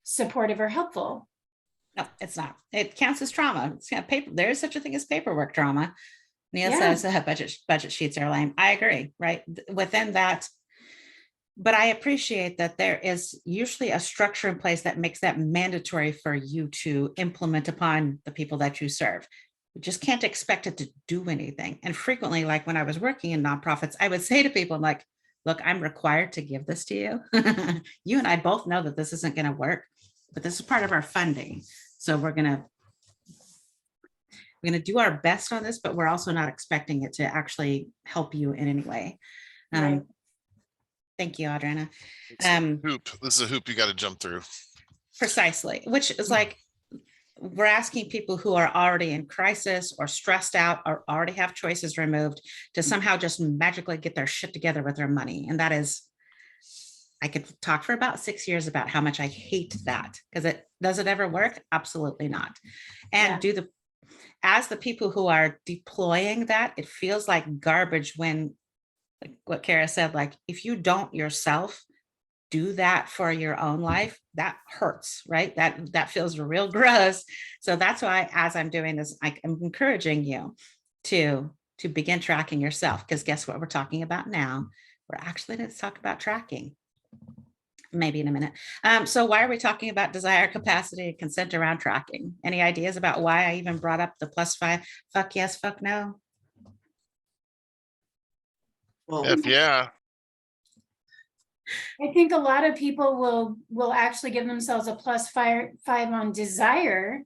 supportive or helpful. No, it's not. It counts as trauma. It's paper. There is such a thing as paperwork trauma. Neil Yeah. says budget sheets are lame. I agree, right? Within that, but I appreciate that there is usually a structure in place that makes that mandatory for you to implement upon the people that you serve. You just can't expect it to do anything. And frequently, like when I was working in nonprofits, I would say to people, I'm like, look, I'm required to give this to you. You and I both know that this isn't going to work, but this is part of our funding. So we're going to We're going to do our best on this, but we're also not expecting it to actually help you in any way. Right. Thank you, Audrina. It's a hoop. This is a hoop you got to jump through. Precisely, which is like, we're asking people who are already in crisis or stressed out or already have choices removed to somehow just magically get their shit together with their money. And that is, I could talk for about 6 years about how much I hate that, because does it ever work? Absolutely not. And Yeah. as the people who are deploying that, it feels like garbage when, like what Kara said, like if you don't yourself do that for your own life, that hurts, right? That feels real gross. So that's why, as I'm doing this, I'm encouraging you to begin tracking yourself, because guess what we're talking about now? We're actually going to talk about tracking maybe in a minute. So why are we talking about desire, capacity, and consent around tracking? Any ideas about why I even brought up the +5? Fuck yes, fuck no. Well, Yeah. I think a lot of people will actually give themselves a +5 on desire,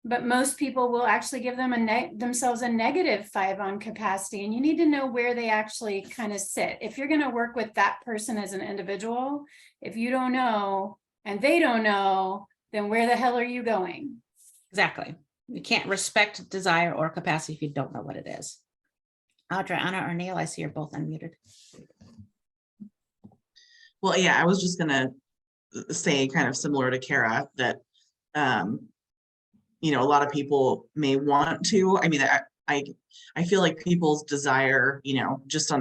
but most people will actually give themselves a -5 on capacity. And you need to know where they actually kind of sit. If you're going to work with that person as an individual, if you don't know and they don't know, then where the hell are you going? Exactly. You can't respect desire or capacity if you don't know what it is. Audra, Anna, or Neil, I see you're both unmuted. well, yeah, I was just gonna say kind of similar to Kara that, you know, a lot of people may want to, I mean, I feel like people's desire, you know, just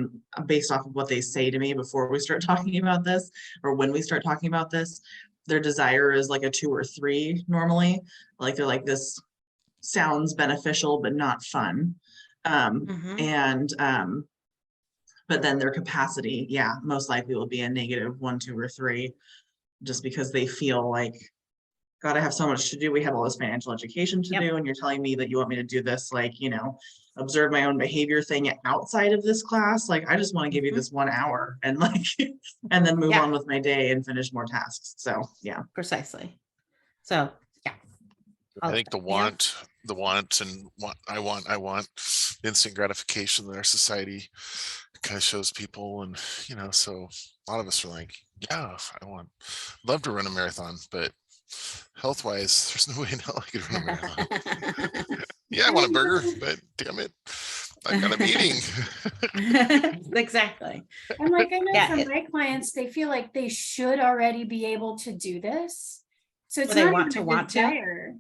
based off of what they say to me before we start talking about this, or when we start talking about this, their desire is like a 2 or 3 normally. Like they're like, this sounds beneficial, but not fun. But then their capacity, yeah, most likely will be a -1, 2, or 3, just because they feel like, God, I have so much to do. We have all this financial education to Yep. do. And you're telling me that you want me to do this, like, you know, observe my own behavior thing outside of this class. Like, I just want to give you this 1 hour and like, and then move Yeah. on with my day and finish more tasks. So, yeah. Precisely. So, yeah. I think the want and I want instant gratification in our society kind of shows people, and you know, so a lot of us are like, yeah, love to run a marathon, but health wise, there's no way in hell I could run a marathon. Yeah, I want a burger, but damn it, I've got a meeting. Exactly. And like, I know Yeah, from my clients, they feel like they should already be able to do this. So it's Or they not want even to a want to. desire.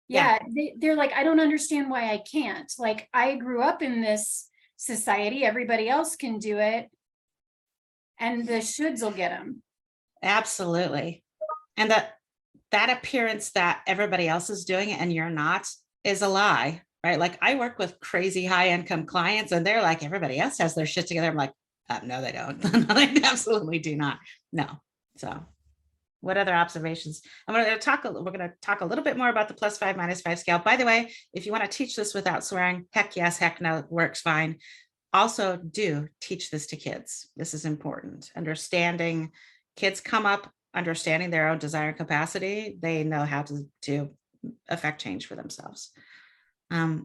Yeah. Yeah, they're like, I don't understand why I can't. Like, I grew up in this society, everybody else can do it. And the shoulds will get them. Absolutely. And that appearance that everybody else is doing it and you're not is a lie, right? Like I work with crazy high income clients and they're like, everybody else has their shit together. I'm like, no, they don't. They absolutely do not. No. So what other observations? We're going to talk a little bit more about the +5 -5 scale. By the way, if you want to teach this without swearing, heck yes, heck no, works fine. Also do teach this to kids. This is important. Understanding kids come up, understanding their own desire and capacity. They know how to affect change for themselves.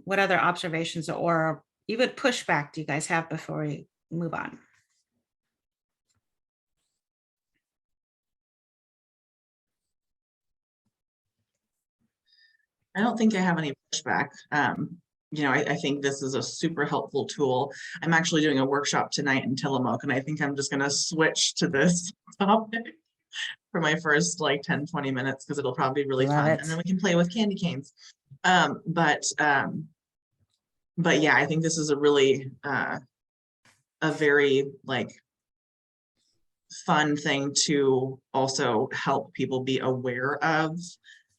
What other observations or even pushback do you guys have before we move on? I don't think I have any pushback. You know, I think this is a super helpful tool. I'm actually doing a workshop tonight in Tillamook, and I think I'm just going to switch to this topic for my first like 10, 20 minutes, because it'll probably be really Love fun. it. And then we can play with candy canes. But yeah, I think this is a really, a very like fun thing to also help people be aware of,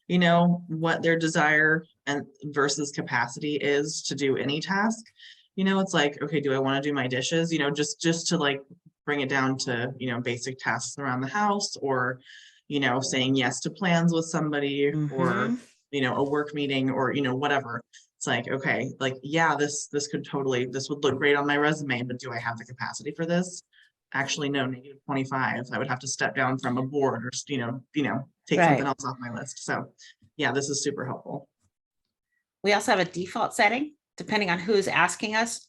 you know, what their desire and versus capacity is to do any task. You know, it's like, okay, do I want to do my dishes? You know, just to like bring it down to, you know, basic tasks around the house, or, you know, saying yes to plans with somebody, or, you know, a work meeting, or, you know, whatever. It's like, okay, like, yeah, this would look great on my resume, but do I have the capacity for this? Actually, no, -25. I would have to step down from a board, or, you know, take something else off my list. So yeah, this is super helpful. We also have a default setting, depending on who's asking us,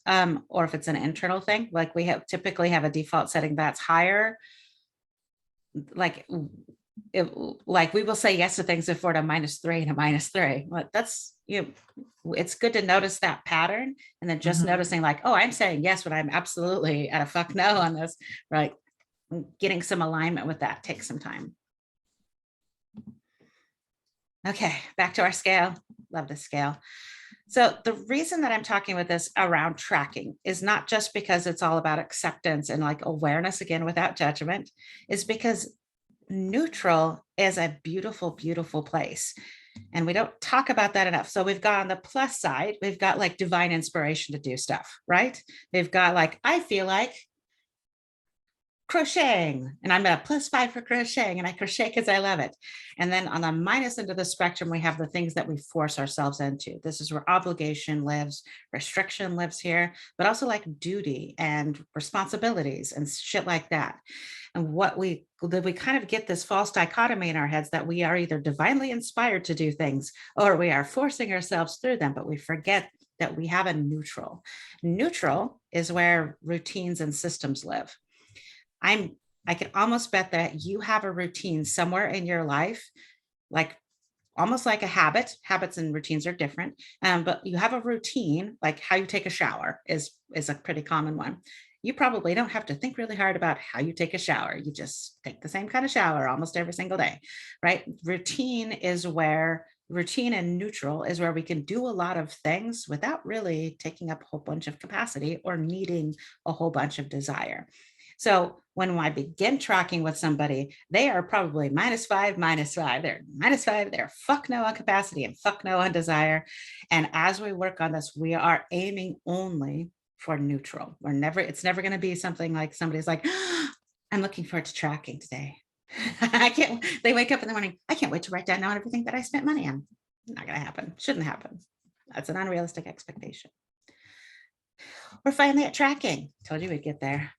or if it's an internal thing, like we have typically have a default setting that's higher. Like, like we will say yes to things if we're at a -3 and a -3. But that's, it's good to notice that pattern, and then just Mhm. noticing like, oh, I'm saying yes, but I'm absolutely at a fuck no on this, right? Getting some alignment with that takes some time. Okay, back to our scale. Love the scale. So the reason that I'm talking with this around tracking is not just because it's all about acceptance and like awareness, again, without judgment, is because neutral is a beautiful, beautiful place. And we don't talk about that enough. So we've got on the plus side, we've got like divine inspiration to do stuff, right? We've got like, I feel like crocheting, and I'm at a +5 for crocheting, and I crochet because I love it. And then on the minus end of the spectrum, we have the things that we force ourselves into. This is where obligation lives, restriction lives here, but also like duty and responsibilities and shit like that. And what we kind of get this false dichotomy in our heads that we are either divinely inspired to do things or we are forcing ourselves through them, but we forget that we have a neutral. Neutral is where routines and systems live. I can almost bet that you have a routine somewhere in your life, like almost like a habit. Habits and routines are different, but you have a routine, like how you take a shower is a pretty common one. You probably don't have to think really hard about how you take a shower. You just take the same kind of shower almost every single day, right? Routine and neutral is where we can do a lot of things without really taking up a whole bunch of capacity or needing a whole bunch of desire. So when I begin tracking with somebody, they are probably -5, -5. They're -5. They're fuck no on capacity and fuck no on desire. And as we work on this, we are aiming only for neutral. It's never going to be something like somebody's like, I'm looking forward to tracking today. They wake up in the morning, I can't wait to write down everything that I spent money on. Not going to happen. Shouldn't happen. That's an unrealistic expectation. We're finally at tracking. Told you we'd get there.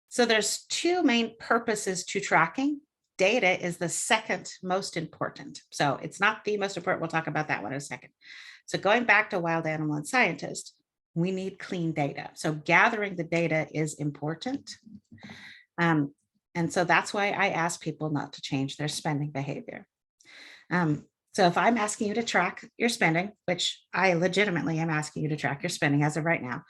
So there's two main purposes to tracking. Data is the second most important. So it's not the most important. We'll talk about that one in a second. So going back to wild animal and scientist, we need clean data. So gathering the data is important. And so that's why I ask people not to change their spending behavior. So if I'm asking you to track your spending, which I legitimately am asking you to track your spending as of right now,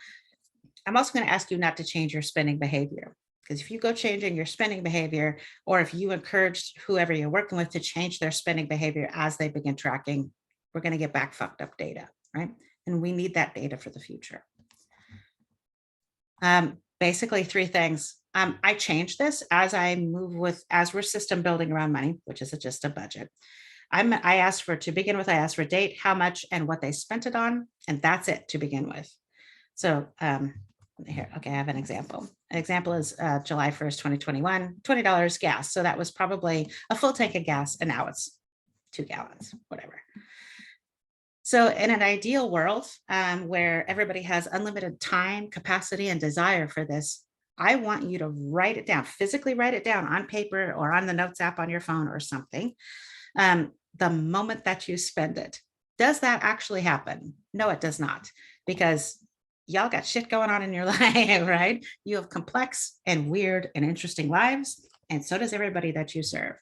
I'm also going to ask you not to change your spending behavior. Because if you go changing your spending behavior, or if you encourage whoever you're working with to change their spending behavior as they begin tracking, we're going to get back fucked up data, right? And we need that data for the future. Basically, three things. I changed this as we're system building around money, which is just a budget. I asked for date, how much, and what they spent it on, and that's it to begin with. So here, okay, I have an example. An example is July 1st, 2021, $20 gas. So that was probably a full tank of gas, and now it's 2 gallons, whatever. So in an ideal world where everybody has unlimited time, capacity, and desire for this, I want you to write it down, physically write it down on paper or on the notes app on your phone or something, the moment that you spend it. Does that actually happen? No, it does not, because y'all got shit going on in your life, right? You have complex and weird and interesting lives, and so does everybody that you serve.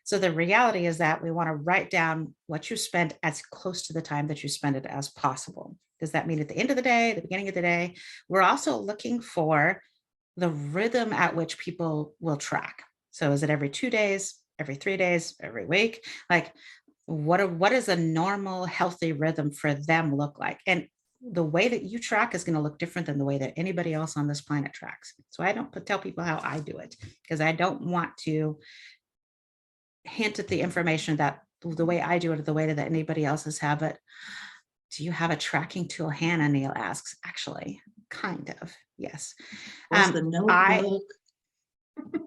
So the reality is that we want to write down what you spend as close to the time that you spend it as possible. Does that mean at the end of the day, the beginning of the day? We're also looking for the rhythm at which people will track. So is it every 2 days, every 3 days, every week? Like what does a normal healthy rhythm for them look like? And the way that you track is going to look different than the way that anybody else on this planet tracks. So I don't tell people how I do it, because I don't want to hint at the information that the way I do it, the way that anybody else's have it. Do you have a tracking tool? Hannah Neal asks. Actually, kind of, yes. What's the notebook?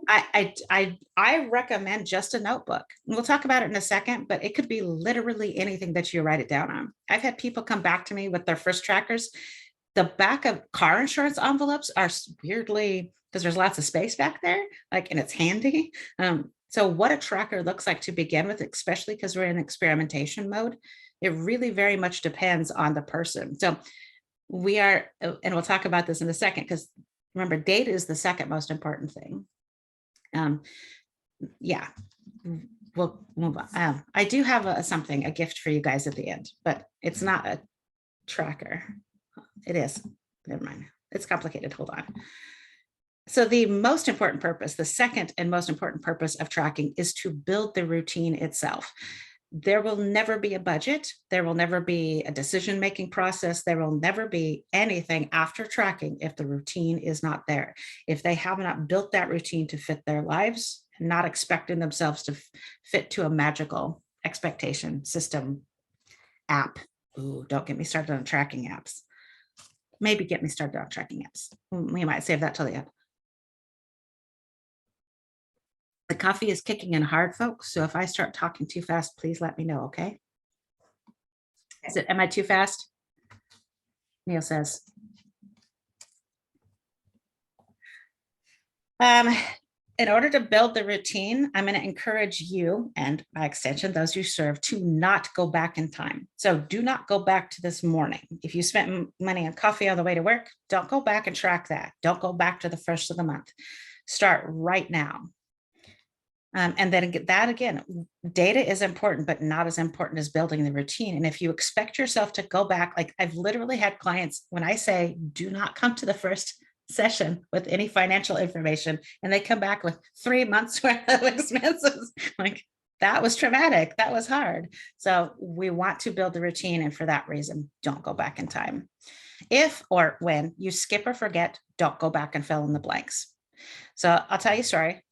I recommend just a notebook. We'll talk about it in a second, but it could be literally anything that you write it down on. I've had people come back to me with their first trackers. The back of car insurance envelopes are weirdly, because there's lots of space back there, like, and it's handy. So what a tracker looks like to begin with, especially because we're in experimentation mode, It really very much depends on the person. So we are, and we'll talk about this in a second, because remember, data is the second most important thing. Yeah, we'll move on. I do have a gift for you guys at the end, but it's not a tracker. It is. Never mind. It's complicated. Hold on. So the most important purpose, the second and most important purpose of tracking is to build the routine itself. There will never be a budget. There will never be a decision-making process. There will never be anything after tracking if the routine is not there. If they have not built that routine to fit their lives, not expecting themselves to fit to a magical expectation system app. Ooh, don't get me started on tracking apps. Maybe get me started on tracking apps. We might save that till the end. The coffee is kicking in hard, folks. So if I start talking too fast, please let me know, okay? Am I too fast? Neil says. In order to build the routine, I'm going to encourage you, and by extension, those you serve, to not go back in time. So do not go back to this morning. If you spent money on coffee on the way to work, don't go back and track that. Don't go back to the first of the month. Start right now. And then that again, data is important, but not as important as building the routine. And if you expect yourself to go back, like I've literally had clients, when I say, do not come to the first session with any financial information, and they come back with 3 months worth of expenses, like that was traumatic, that was hard. So we want to build the routine. And for that reason, don't go back in time. If or when you skip or forget, don't go back and fill in the blanks. So I'll tell you a story.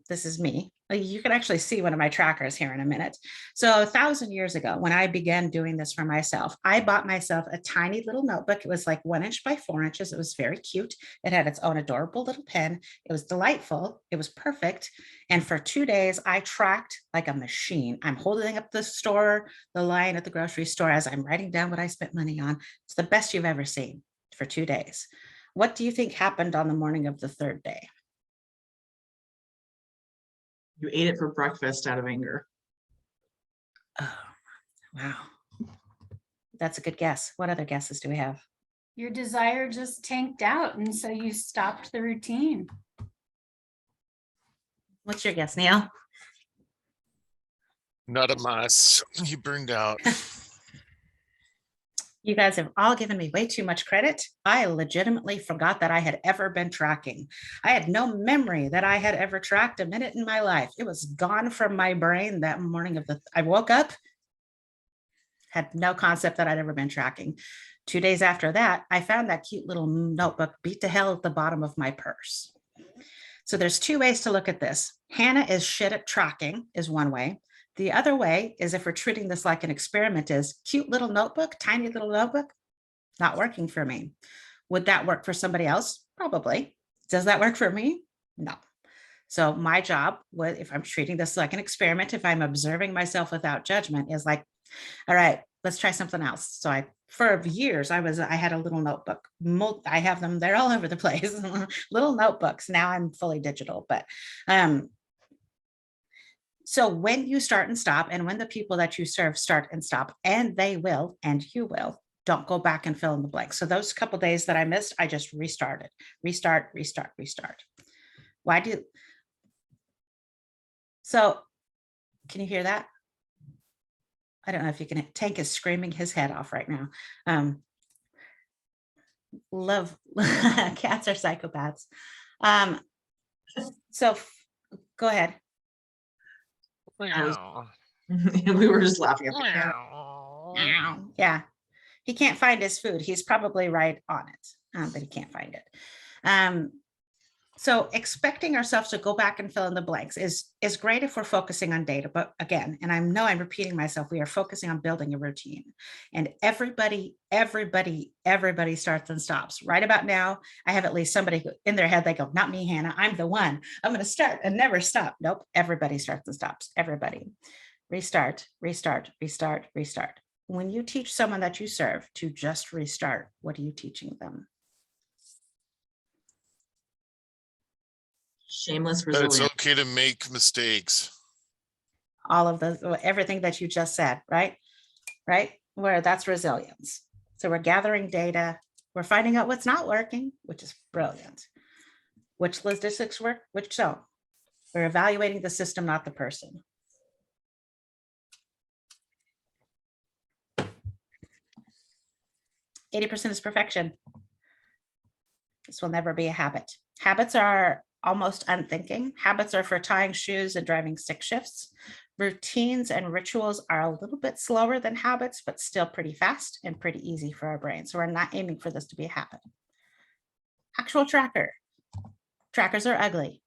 This is me. You can actually see one of my trackers here in a minute. So 1,000 years ago, when I began doing this for myself, I bought myself a tiny little notebook. It was like 1 inch by 4 inches. It was very cute. It had its own adorable little pen. It was delightful. It was perfect. And for 2 days, I tracked like a machine. I'm holding up the line at the grocery store as I'm writing down what I spent money on. It's the best you've ever seen for 2 days. What do you think happened on the morning of the 3rd day? You ate it for breakfast out of anger. Oh, wow. That's a good guess. What other guesses do we have? Your desire just tanked out, and so you stopped the routine. What's your guess, Neil? Not a mess. You burned out. You guys have all given me way too much credit. I legitimately forgot that I had ever been tracking. I had no memory that I had ever tracked a minute in my life. It was gone from my brain that morning I woke up, had no concept that I'd ever been tracking. 2 days after that, I found that cute little notebook beat to hell at the bottom of my purse. So there's 2 ways to look at this. Hannah is shit at tracking is one way. The other way is, if we're treating this like an experiment, is cute little notebook, tiny little notebook, not working for me. Would that work for somebody else? Probably. Does that work for me? No. So my job, if I'm treating this like an experiment, if I'm observing myself without judgment, is like, all right, let's try something else. So for years, I had a little notebook. I have them, they're all over the place, little notebooks. Now I'm fully digital, but so when you start and stop, and when the people that you serve start and stop, and they will, and you will, don't go back and fill in the blanks. So those couple of days that I missed, I just restarted, restart. So can you hear that? I don't know if you can. Tank is screaming his head off right now. Love cats are psychopaths. So go ahead. We were just laughing at the cat. Yeah, he can't find his food. He's probably right on it, but he can't find it. So expecting ourselves to go back and fill in the blanks is great if we're focusing on data. But again, and I know I'm repeating myself, we are focusing on building a routine. And everybody starts and stops. Right about now, I have at least somebody in their head, they go, not me, Hannah, I'm the one. I'm going to start and never stop. Nope, everybody starts and stops. Everybody. Restart. When you teach someone that you serve to just restart, what are you teaching them? Shameless That it's resilience. okay to make mistakes. All of everything that you just said, right? where that's resilience. So we're gathering data, we're finding out what's not working, which is brilliant. Which logistics work, which don't. We're evaluating the system, not the person. %80 is perfection. This will never be a habit. Habits are almost unthinking. Habits are for tying shoes and driving stick shifts. Routines and rituals are a little bit slower than habits, but still pretty fast and pretty easy for our brain. So we're not aiming for this to be a habit. Actual tracker. Trackers are ugly.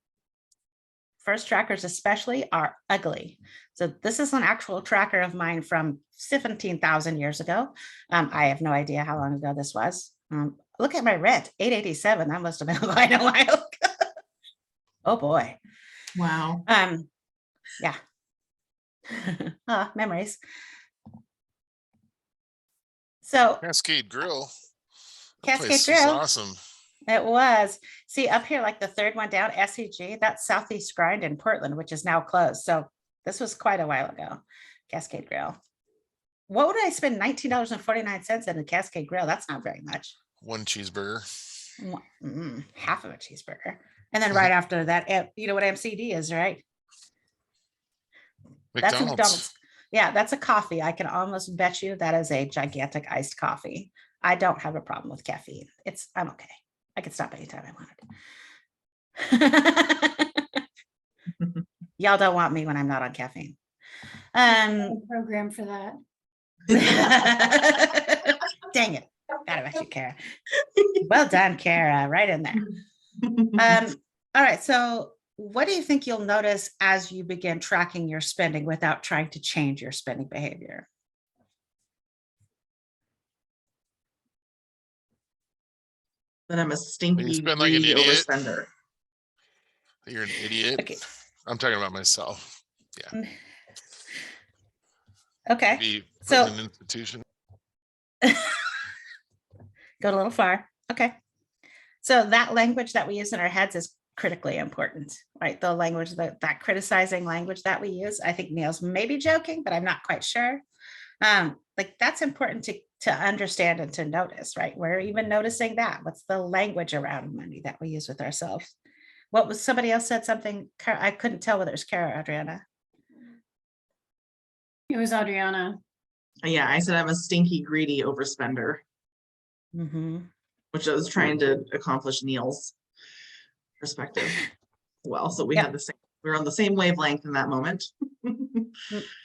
First trackers especially are ugly. So this is an actual tracker of mine from 17,000 years ago. I have no idea how long ago this was. Look at my rent, 887. That must have been quite a while ago. Oh boy. Wow. Yeah. Memories. So Cascade Grill. That Cascade place is Grill. awesome. It was. See up here, like the third one down, SEG, that's Southeast Grind in Portland, which is now closed. So this was quite a while ago. Cascade Grill. What would I spend $19.49 at a Cascade Grill? That's not very much. One cheeseburger. Half of a cheeseburger. And then right after that, you know what MCD is, right? That's a McDonald's. McDonald's. Yeah, that's a coffee. I can almost bet you that is a gigantic iced coffee. I don't have a problem with caffeine. I'm okay. I could stop anytime I wanted. Y'all don't want me when I'm not on caffeine. Program for that. Dang it. Gotta bet you, Kara. Well done, Kara. Right in there. All right. So what do you think you'll notice as you begin tracking your spending without trying to change your spending behavior? That I'm a stinky, spend like an greedy idiot. overspender. You're an idiot. Okay. I'm talking about myself. Okay. Be put So- in an institution. Go a little far. Okay. So that language that we use in our heads is critically important, right? The language, that criticizing language that we use. I think Neil's maybe joking, but I'm not quite sure. Like that's important to understand and to notice, right? We're even noticing that. What's the language around money that we use with ourselves? What was somebody else said something? I couldn't tell whether it was Kara or Adriana. It was Adriana. Yeah, I said I'm a stinky, greedy overspender, which I was trying to accomplish Neil's perspective. Well, so we had the same, we were on the same wavelength in that moment.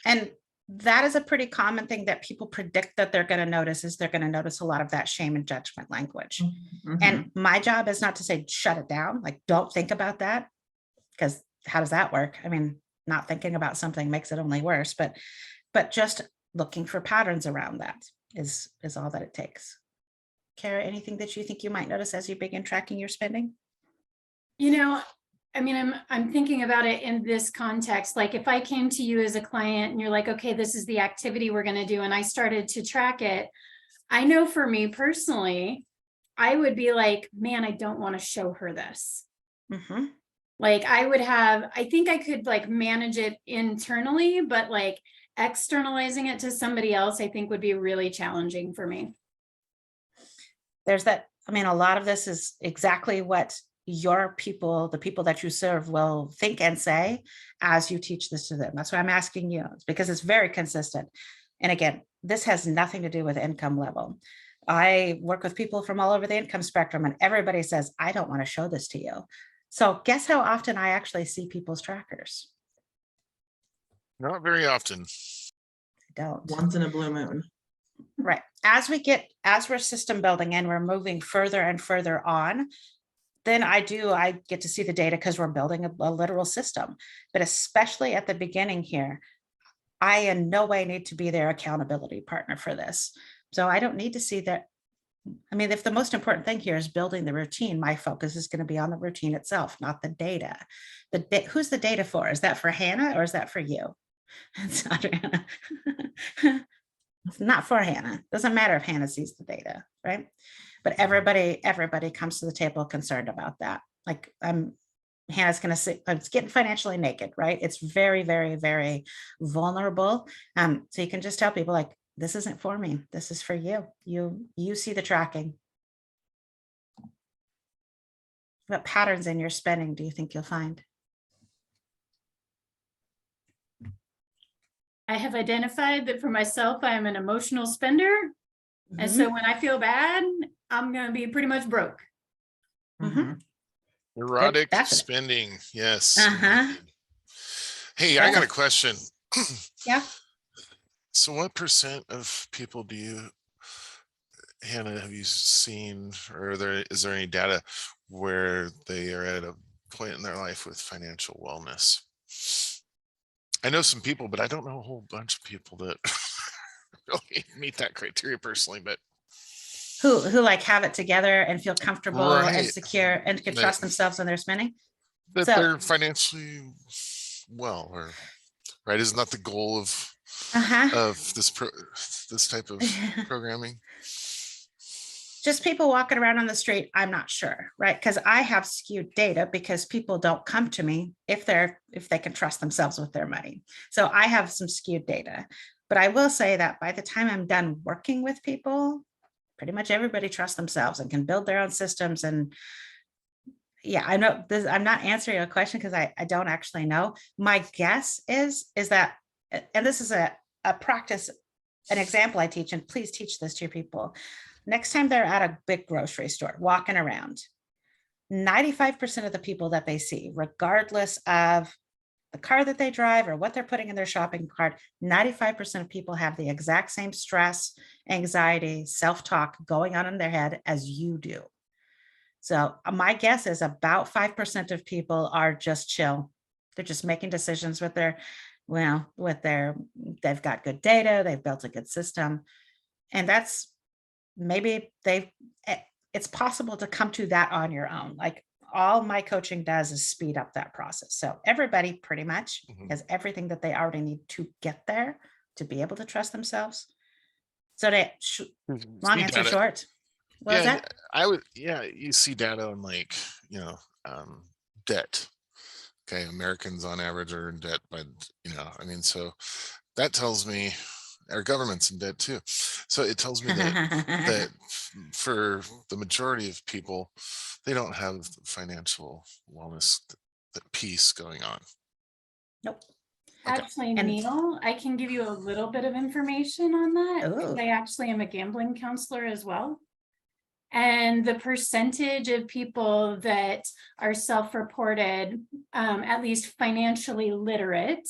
And that is a pretty common thing that people predict that they're going to notice is they're going to notice a lot of that shame and judgment language. And my job is not to say, shut it down. Like, don't think about that. Because how does that work? I mean, not thinking about something makes it only worse, but just looking for patterns around that is all that it takes. Kara, anything that you think you might notice as you begin tracking your spending? You know, I mean, I'm thinking about it in this context. Like if I came to you as a client and you're like, okay, this is the activity we're going to do, and I started to track it, I know for me personally, I would be like, man, I don't want to show her this. Like I think I could like manage it internally, but like externalizing it to somebody else, I think would be really challenging for me. There's that. I mean, a lot of this is exactly what your people, the people that you serve, will think and say as you teach this to them. That's why I'm asking you, because it's very consistent. And again, this has nothing to do with income level. I work with people from all over the income spectrum, and everybody says, I don't want to show this to you. So guess how often I actually see people's trackers? Not very often. I don't. Once in a blue moon. Right. As we're system building and we're moving further and further on, then I get to see the data because we're building a literal system. But especially at the beginning here, I in no way need to be their accountability partner for this. So I don't need to see that. I mean, if the most important thing here is building the routine, my focus is going to be on the routine itself, not the data. Who's the data for? Is that for Hannah or is that for you? It's Adriana. It's not for Hannah. Doesn't matter if Hannah sees the data, right? But everybody comes to the table concerned about that. Like Hannah's going to say, it's getting financially naked, right? It's very, very, very vulnerable. So you can just tell people like, this isn't for me. This is for you. You see the tracking. What patterns in your spending do you think you'll find? I have identified that for myself, I'm an emotional spender. And Mhm. so when I feel bad, I'm gonna be pretty much broke. Mhm. Erotic definite. spending, yes. Uh-huh. indeed. Hey, I got a Yeah. question. Yeah. So what percent of people do you, Hannah, have you seen, or is there any data where they are at a point in their life with financial wellness? I know some people, but I don't know a whole bunch of people that really meet that criteria personally, but Who like have it together and feel comfortable and Right. secure and can That- trust themselves when they're spending. that So- they're financially well, or right? Isn't that the goal of Uh-huh. this type of programming? Just people walking around on the street, I'm not sure, right? Because I have skewed data because people don't come to me if they can trust themselves with their money. So I have some skewed data. But I will say that by the time I'm done working with people, pretty much everybody trusts themselves and can build their own systems. And yeah, I know this, I'm not answering a question because I don't actually know. My guess is that, and this is a practice, an example I teach, and please teach this to your people. Next time they're at a big grocery store walking around, 95% of the people that they see, regardless of the car that they drive or what they're putting in their shopping cart, 95% of people have the exact same stress, anxiety, self-talk going on in their head as you do. So my guess is about 5% of people are just chill. They're just making decisions with their, they've got good data, they've built a good system. And that's maybe it's possible to come to that on your own. Like all my coaching does is speed up that process. So everybody pretty much has everything that they already need to get there to be able to trust themselves. So long answer short. What was that? You see data on debt. Okay, Americans on average are in debt, but so that tells me our government's in debt too. So it tells me that for the majority of people, they don't have financial wellness, that piece going on. Nope. Okay. Actually, And- Neil, I can give you a little bit of information on that. 'Cause Ooh. I actually am a gambling counselor as well. And the percentage of people that are self-reported, at least financially literate,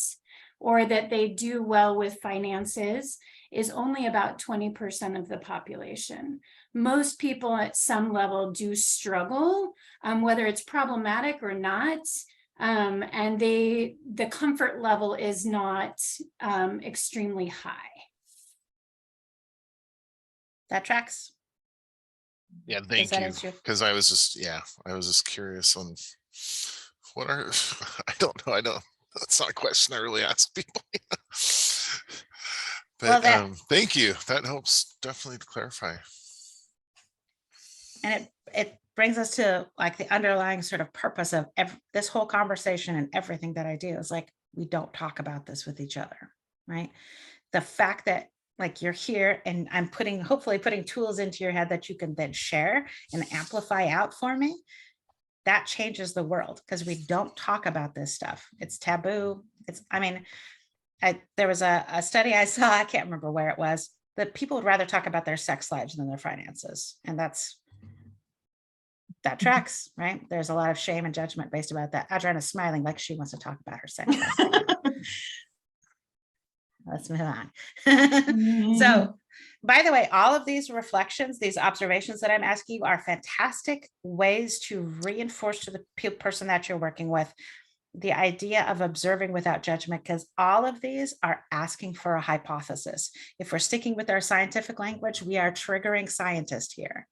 or that they do well with finances, is only about 20% of the population. Most people at some level do struggle, whether it's problematic or not. And the comfort level is not extremely high. That tracks. Yeah, thank that you. answer your- Because I was just curious on what are I don't know. That's not a question I really ask people. But Well, thank you. That helps definitely to clarify. and it brings us to like the underlying sort of purpose of this whole conversation and everything that I do is like, we don't talk about this with each other, right? The fact that like you're here and I'm hopefully putting tools into your head that you can then share and amplify out for me, that changes the world because we don't talk about this stuff. It's taboo. There was a study I saw, I can't remember where it was, that people would rather talk about their sex lives than their finances. And that tracks, right? There's a lot of shame and judgment based about that. Adriana's smiling like she wants to talk about her sex life. Let's move on. So, by the way, all of these reflections, these observations that I'm asking you are fantastic ways to reinforce to the person that you're working with the idea of observing without judgment, because all of these are asking for a hypothesis. If we're sticking with our scientific language, we are triggering scientists here.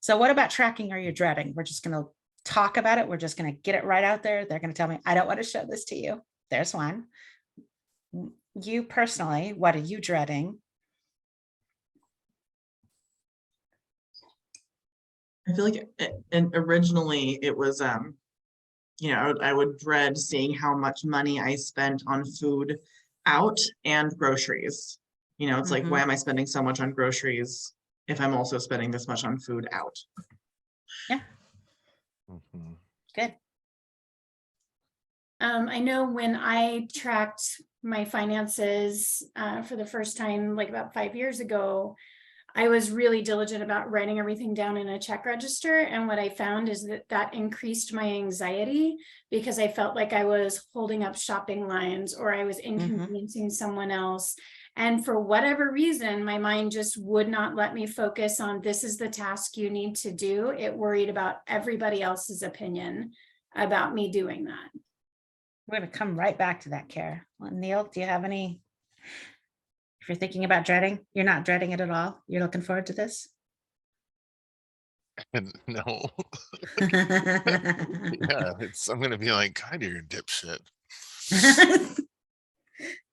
So what about tracking are you dreading? We're just going to talk about it. We're just going to get it right out there. They're going to tell me, I don't want to show this to you. There's one. You personally, what are you dreading? I feel like and originally it was, I would dread seeing how much money I spent on food out and groceries. You know, it's like, Mhm. why am I spending so much on groceries if I'm also spending this much on food out? Mhm. Good. I know when I tracked my finances for the first time, like about 5 years ago, I was really diligent about writing everything down in a check register. And what I found is that that increased my anxiety because I felt like I was holding up shopping lines or I was inconveniencing someone else. And for whatever reason, my mind just would not let me focus on this is the task you need to do. It worried about everybody else's opinion about me doing that. We're gonna come right back to that, Kara. Well, Neil, do you have any? If you're thinking about dreading, you're not dreading it at all. You're looking forward to this. And no, We yeah, I'm gonna be like, God, you're a dipshit.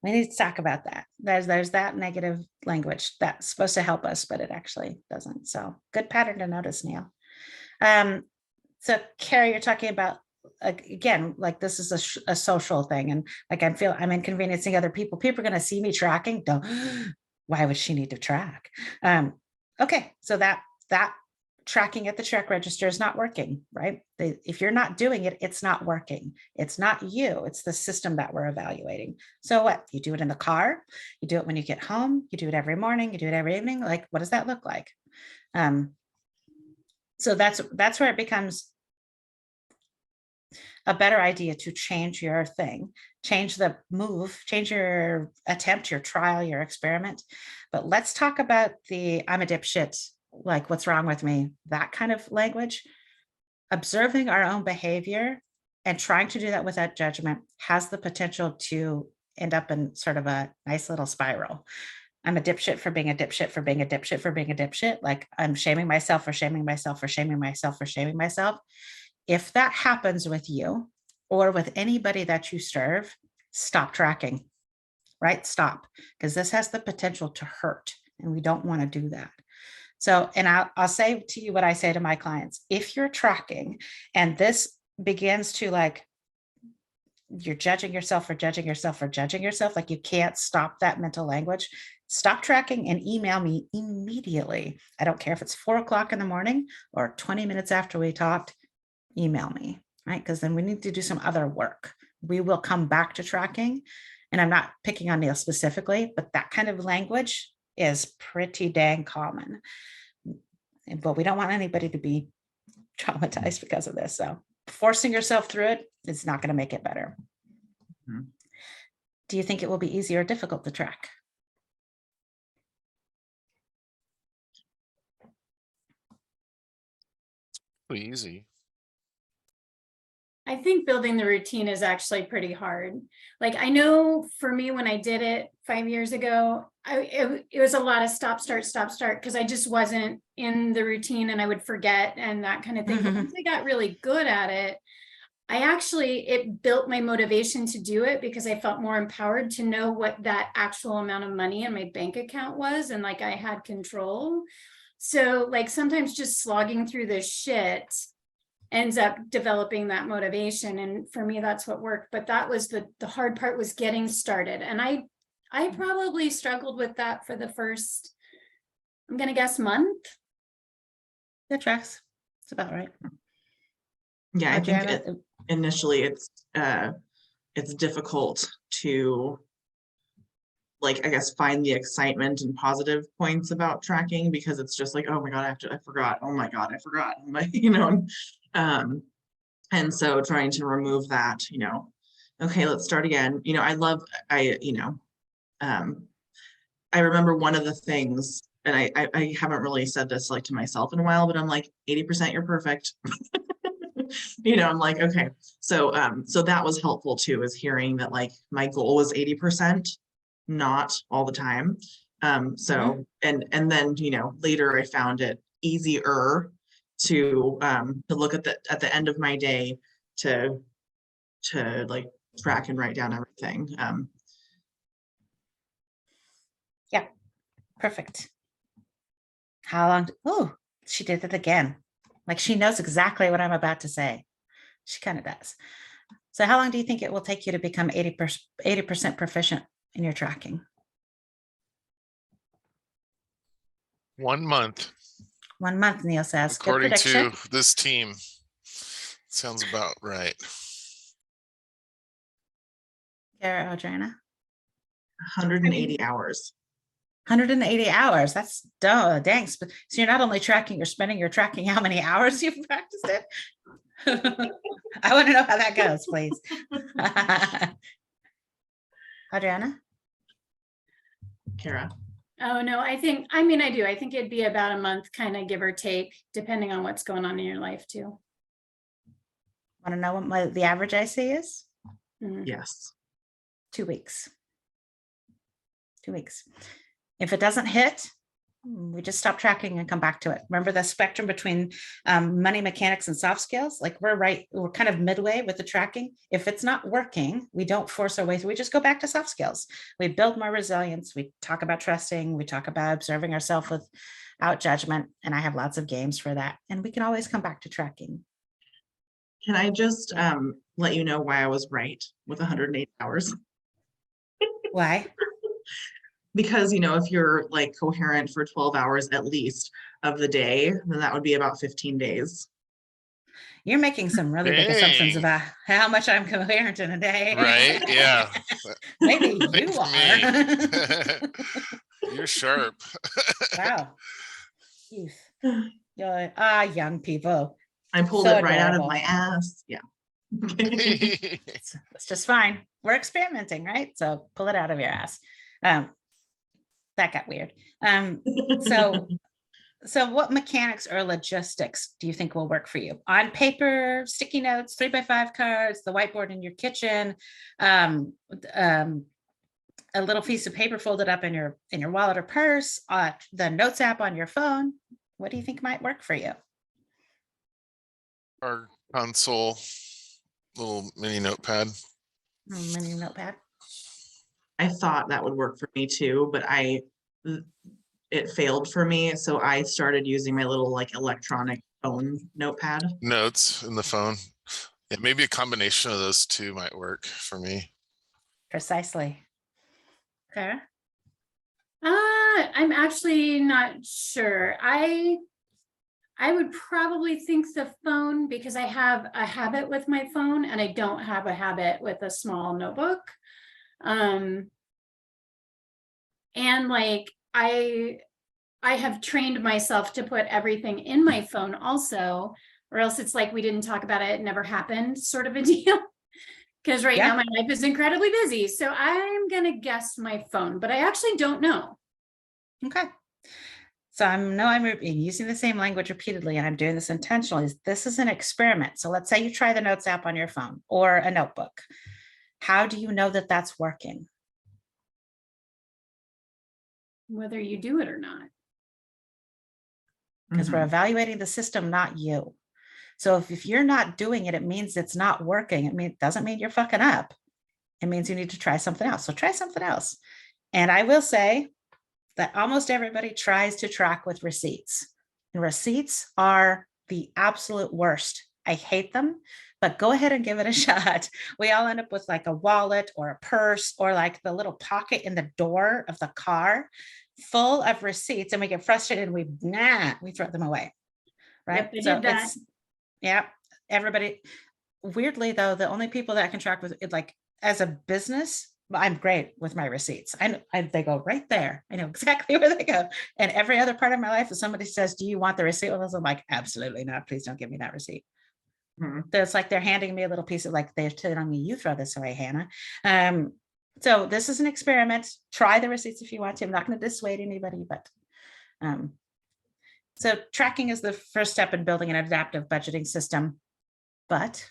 need to talk about that. There's that negative language that's supposed to help us, but it actually doesn't. So good pattern to notice, Neil. So Carrie, you're talking about again, like this is a social thing, and like I feel I'm inconveniencing other people. People are going to see me tracking. Don't. Why would she need to track? Okay, so that tracking at the check register is not working, right? If you're not doing it, it's not working. It's not you. It's the system that we're evaluating. So what? You do it in the car. You do it when you get home. You do it every morning. You do it every evening. Like, what does that look like? So that's where it becomes a better idea to change your thing, change the move, change your attempt, your trial, your experiment. But let's talk about the I'm a dipshit, like what's wrong with me, that kind of language. Observing our own behavior and trying to do that without judgment has the potential to end up in sort of a nice little spiral. I'm a dipshit for being a dipshit for being a dipshit for being a dipshit. Like I'm shaming myself for shaming myself for shaming myself for shaming myself. If that happens with you or with anybody that you serve, stop tracking, right? Stop, because this has the potential to hurt and we don't want to do that. So, and I'll say to you what I say to my clients. If you're tracking and this begins to like, you're judging yourself for judging yourself for judging yourself, like you can't stop that mental language, stop tracking and email me immediately. I don't care if it's 4 o'clock in the morning or 20 minutes after we talked, email me, right? Because then we need to do some other work. We will come back to tracking. And I'm not picking on Neil specifically, but that kind of language is pretty dang common. But we don't want anybody to be traumatized because of this. So forcing yourself through it is not going to make it better. Mhm. Do you think it will be easy or difficult to track? Pretty easy. I think building the routine is actually pretty hard. Like I know for me, when I did it 5 years ago, it was a lot of stop, start, because I just wasn't in the routine and I would forget and that kind of thing. But once I got really good at it, it built my motivation to do it because I felt more empowered to know what that actual amount of money in my bank account was. And like I had control. So like sometimes just slogging through this shit ends up developing that motivation. And for me, that's what worked. But that was the hard part, was getting started. And I probably struggled with that for the first, I'm going to guess, month. That tracks. It's about right. Yeah, I think Adriana? initially it's difficult to, like, I guess, find the excitement and positive points about tracking because it's just like, oh my God, I forgot. Oh my God, I forgot. You know, and so trying to remove that, you know, okay, let's start again. You know, I remember one of the things, and I haven't really said this like to myself in a while, but I'm like, 80% you're perfect. You know, I'm like, okay, so that was helpful too, is hearing that like my goal was 80%, not all the time. So and then, you know, later I found it easier to look at the end of my day to like track and write down everything. Yeah, perfect. How long? Oh, she did it again. Like she knows exactly what I'm about to say. She kind of does. So how long do you think it will take you to become 80% proficient in your tracking? 1 month, 1 month, Neil says. Good according prediction. to this team. Sounds about right. Kara, Adriana, 180 hours. 180 hours. That's dang. So you're not only tracking your spending, you're tracking how many hours you've practiced it. I want to know how that goes, please. Adriana? Kara. Oh, no, I think, I mean, I do. I think it'd be about a month, kind of give or take, depending on what's going on in your life too. Want to know what the average I see is? Mhm. Yes. 2 weeks. 2 weeks. If it doesn't hit, we just stop tracking and come back to it. Remember the spectrum between money mechanics and soft skills? Like we're kind of midway with the tracking. If it's not working, we don't force our way through. We just go back to soft skills. We build more resilience. We talk about trusting. We talk about observing ourselves without judgment. And I have lots of games for that. And we can always come back to tracking. Can I just let you know why I was right with 108 hours? Why? Because, if you're like coherent for 12 hours at least of the day, then that would be about 15 days. You're making some really big assumptions Dang. about how much I'm coherent in a day. Right? Yeah. Maybe Thanks you are. me. You're sharp. Wow. Youth. You're, young people. I pulled So it right out of adorable. my ass. Yeah. It's just fine. We're experimenting, right? So pull it out of your ass. That got weird. So what mechanics or logistics do you think will work for you? On paper, sticky notes, 3x5 cards, the whiteboard in your kitchen, a little piece of paper folded up in your wallet or purse, the notes app on your phone. What do you think might work for you? Our console, little mini notepad. Mini notepad. I thought that would work for me too, but it failed for me. So I started using my little like electronic phone notepad. Notes in the phone. Yeah, maybe a combination of those two might work for me. Precisely. Kara? I'm actually not sure. I would probably think the phone, because I have a habit with my phone and I don't have a habit with a small notebook. And like I have trained myself to put everything in my phone also, or else it's like we didn't talk about it, it never happened sort of a deal. Because right now my life is incredibly busy. So I'm gonna guess my phone, but I actually don't know. Okay. So I'm using the same language repeatedly, and I'm doing this intentionally. This is an experiment. So let's say you try the notes app on your phone or a notebook. How do you know that that's working? Whether you do it or not. Because we're evaluating the system, not you. So if you're not doing it, it means it's not working. It doesn't mean you're fucking up. It means you need to try something else. So try something else. And I will say that almost everybody tries to track with receipts. And receipts are the absolute worst. I hate them, but go ahead and give it a shot. We all end up with like a wallet or a purse or like the little pocket in the door of the car full of receipts, and we get frustrated and we throw them away. Right. Yep, I did that. Yeah. Everybody, weirdly though, the only people that I can track with it, like as a business, I'm great with my receipts. They go right there. I know exactly where they go. And every other part of my life, if somebody says, do you want the receipt? Well, I'm like, absolutely not. Please don't give me that receipt. It's like they're handing me a little piece of, like, they're telling me, you throw this away, Hannah. So this is an experiment. Try the receipts if you want to. I'm not going to dissuade anybody, but so tracking is the first step in building an adaptive budgeting system. But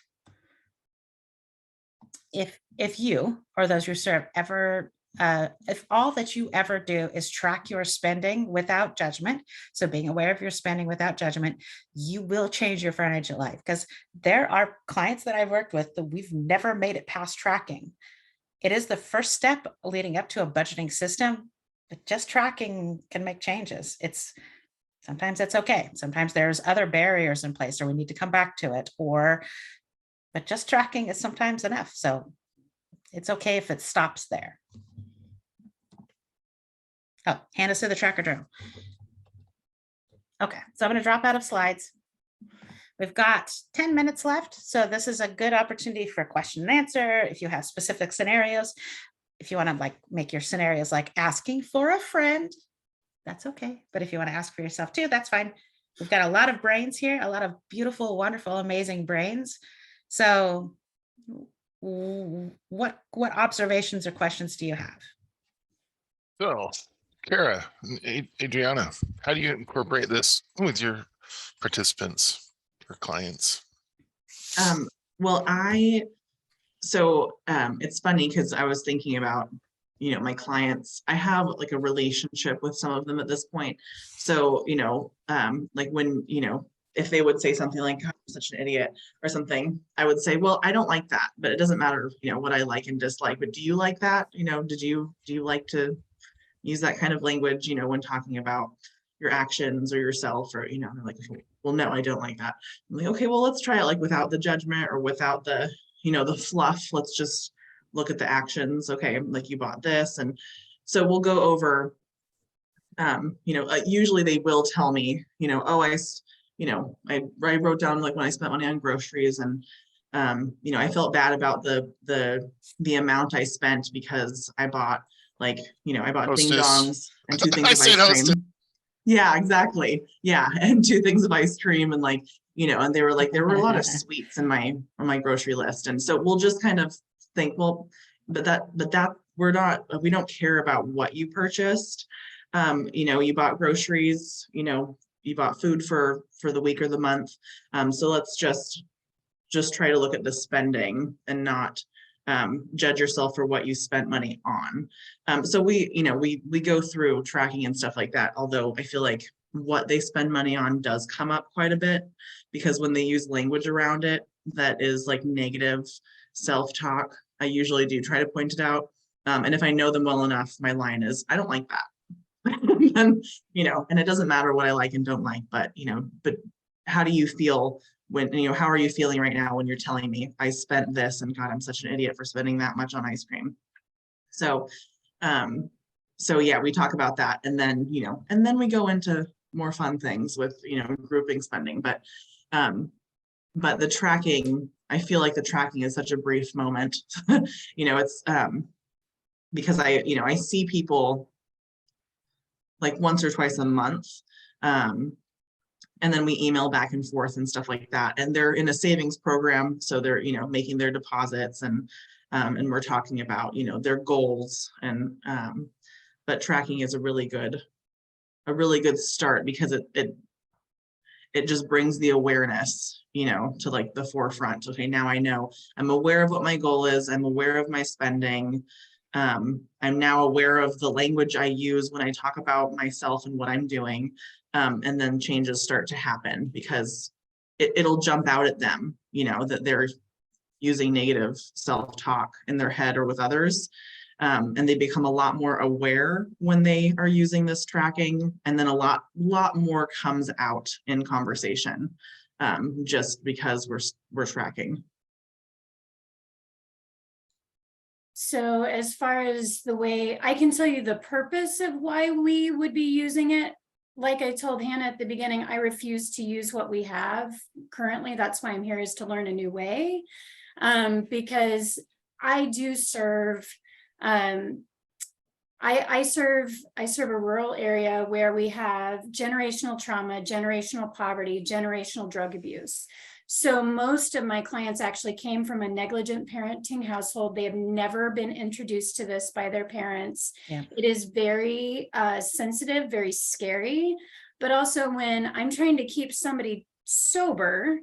if you or those you serve ever, if all that you ever do is track your spending without judgment, so being aware of your spending without judgment, you will change your financial life. Because there are clients that I've worked with that we've never made it past tracking. It is the first step leading up to a budgeting system, but just tracking can make changes. Sometimes it's okay. Sometimes there's other barriers in place, or we need to come back to it, but just tracking is sometimes enough. So it's okay if it stops there. Oh, Hannah said the tracker journal. Okay, so I'm going to drop out of slides. We've got 10 minutes left, so this is a good opportunity for question and answer. If you have specific scenarios, if you want to like make your scenarios like asking for a friend, that's okay. But if you want to ask for yourself too, that's fine. We've got a lot of brains here, a lot of beautiful, wonderful, amazing brains. So what observations or questions do you have? So, Kara, and Adriana, how do you incorporate this with your participants or clients? Well, it's funny because I was thinking about, my clients, I have like a relationship with some of them at this point. So, like when, if they would say something like, "I'm such an idiot" or something, I would say, well, I don't like that, but it doesn't matter, what I like and dislike, but do you like that? Do you like to use that kind of language, when talking about your actions or yourself, or, they're like, well, no, I don't like that. I'm like, okay, well, let's try it like without the judgment or without the, the fluff. Let's just look at the actions. Okay, like you bought this. And so we'll go over, usually they will tell me, oh, I wrote down like when I spent money on groceries, and I felt bad about the amount I spent because I bought like, I bought ding Hostess. dongs and 2 things I of said ice hostess. cream. Yeah, exactly. Yeah, and 2 things of ice cream, and like, and they were like, there were a lot of sweets on my grocery list. And so we'll just kind of think, well, but that we don't care about what you purchased. You bought groceries, you bought food for the week or the month. So let's just try to look at the spending and not judge yourself for what you spent money on. So we go through tracking and stuff like that, although I feel like what they spend money on does come up quite a bit, because when they use language around it that is like negative self-talk, I usually do try to point it out. And if I know them well enough, my line is, I don't like that. And, and it doesn't matter what I like and don't like, but, but how do you feel when, how are you feeling right now when you're telling me I spent this, and God, I'm such an idiot for spending that much on ice cream. So, yeah, we talk about that. And then, and then we go into more fun things with, grouping spending, but the tracking, I feel like the tracking is such a brief moment. It's, because I see people like once or twice a month. And then we email back and forth and stuff like that. And they're in a savings program. So they're, making their deposits, and we're talking about, their goals. And, but tracking is a really good start, because it just brings the awareness, to like the forefront. Okay, now I know, I'm aware of what my goal is. I'm aware of my spending. I'm now aware of the language I use when I talk about myself and what I'm doing. And then changes start to happen, because it'll jump out at them, that they're using negative self-talk in their head or with others. And they become a lot more aware when they are using this tracking. And then a lot more comes out in conversation, just because we're tracking. So as far as the way, I can tell you the purpose of why we would be using it. Like I told Hannah at the beginning, I refuse to use what we have currently. That's why I'm here, is to learn a new way. Because I do serve, I serve a rural area where we have generational trauma, generational poverty, generational drug abuse. So most of my clients actually came from a negligent parenting household. They have never been introduced to this by their parents. Yeah. It is very sensitive, very scary. But also, when I'm trying to keep somebody sober,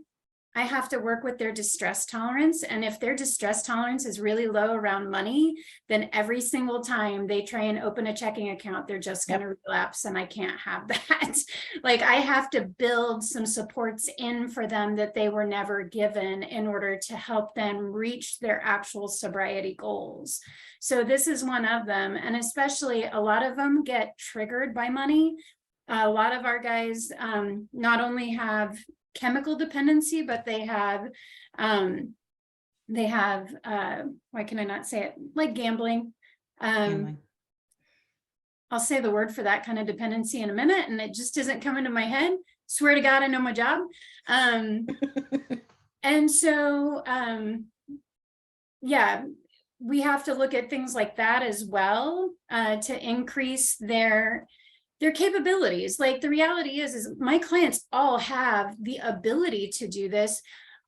I have to work with their distress tolerance. And if their distress tolerance is really low around money, then every single time they try and open a checking account, they're just going to relapse, and I can't have that. Like, I have to build some supports in for them that they were never given in order to help them reach their actual sobriety goals. So this is one of them. And especially a lot of them get triggered by money. A lot of our guys not only have chemical dependency, but they have why can I not say it, like gambling. I'll say the word for that kind of dependency in a minute, and it just isn't coming to my head. Swear to God, I know my job. And so, yeah, we have to look at things like that as well, to increase their capabilities. Like the reality is my clients all have the ability to do this.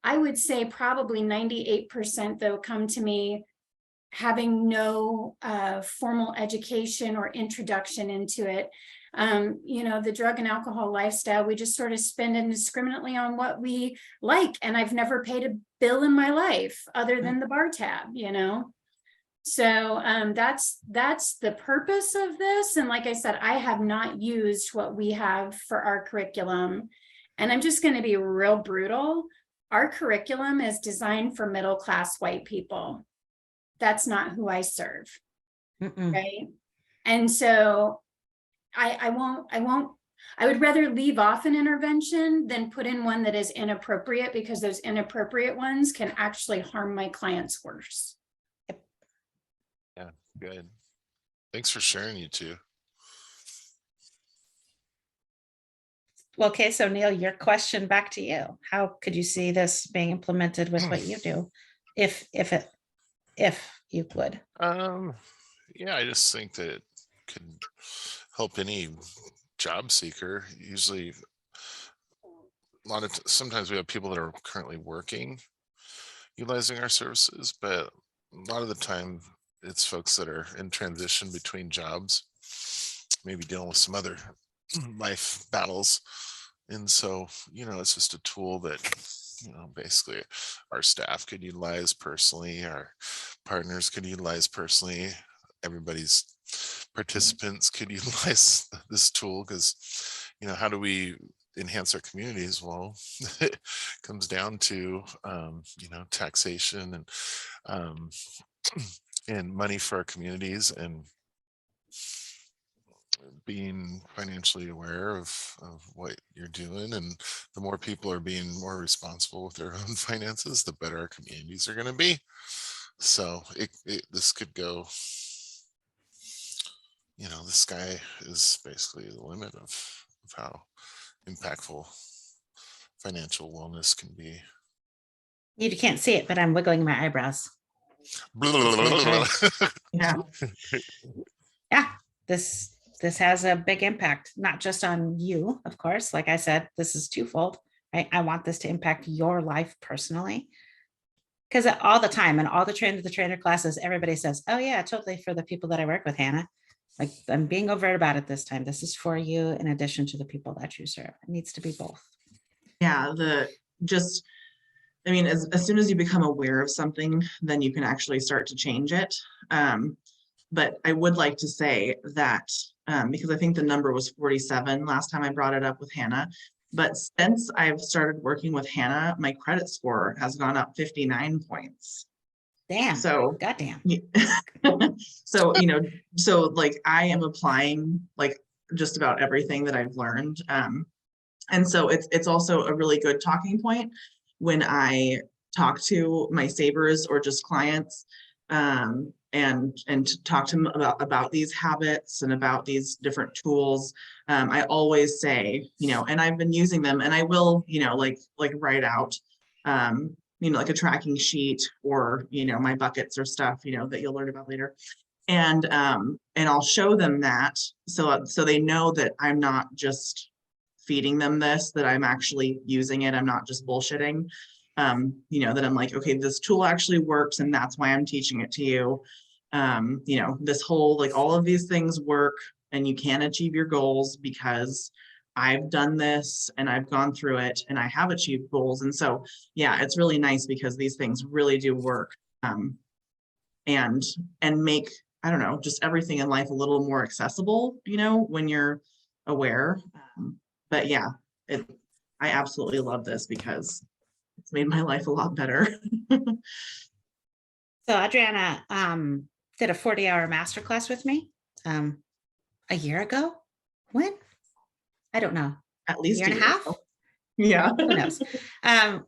I would say probably 98% though come to me having no formal education or introduction into it. You know, the drug and alcohol lifestyle, we just sort of spend indiscriminately on what we like. And I've never paid a bill in my life other than the bar tab, you know? So that's the purpose of this. And like I said, I have not used what we have for our curriculum. And I'm just going to be real brutal. Our curriculum is designed for middle-class white people. That's not who I serve. Right. And so I would rather leave off an intervention than put in one that is inappropriate, because those inappropriate ones can actually harm my clients worse. Yeah, good. Thanks for sharing, you two. Well, okay, so Neil, your question back to you. How could you see this being implemented with what you do? If you would. Yeah, I just think that it could help any job seeker. Usually sometimes we have people that are currently working utilizing our services, but a lot of the time it's folks that are in transition between jobs, maybe dealing with some other life battles. And so, you know, it's just a tool that, you know, basically our staff could utilize personally, our partners could utilize personally, everybody's participants could utilize this tool, because, you know, how do we enhance our communities? Well, it comes down to, you know, taxation and money for our communities, and being financially aware of what you're doing. And the more people are being more responsible with their own finances, the better our communities are going to be. So this could go, you know, the sky is basically the limit of how impactful financial wellness can be. You can't see it, but I'm wiggling my eyebrows. Yeah. Yeah, this has a big impact, not just on you, of course. Like I said, this is twofold, right? I want this to impact your life personally. Because all the time and all the trainer classes, everybody says, oh yeah, totally for the people that I work with, Hannah. Like, I'm being overt about it this time. This is for you in addition to the people that you serve. It needs to be both. Yeah, I mean, as soon as you become aware of something, then you can actually start to change it. But I would like to say that, because I think the number was 47 last time I brought it up with Hannah, but since I've started working with Hannah, my credit score has gone up 59 points. Damn. So goddamn. So, you know, so like I am applying like just about everything that I've learned. And so it's also a really good talking point when I talk to my savers or just clients, and to talk to them about these habits and about these different tools. I always say, you know, and I've been using them, and I will, you know, like write out, you know, like a tracking sheet, or, you know, my buckets or stuff, you know, that you'll learn about later. And I'll show them that, so they know that I'm not just feeding them this, that I'm actually using it. I'm not just bullshitting. You know, that I'm like, okay, this tool actually works, and that's why I'm teaching it to you. You know, this whole, like, all of these things work, and you can achieve your goals because I've done this and I've gone through it and I have achieved goals. And so, yeah, it's really nice because these things really do work, and make, I don't know, just everything in life a little more accessible, you know, when you're aware. But yeah, I absolutely love this because it's made my life a lot better. So Adriana did a 40-hour masterclass with me a year ago. When? I don't know. At least a year and a half. Yeah. Who knows? And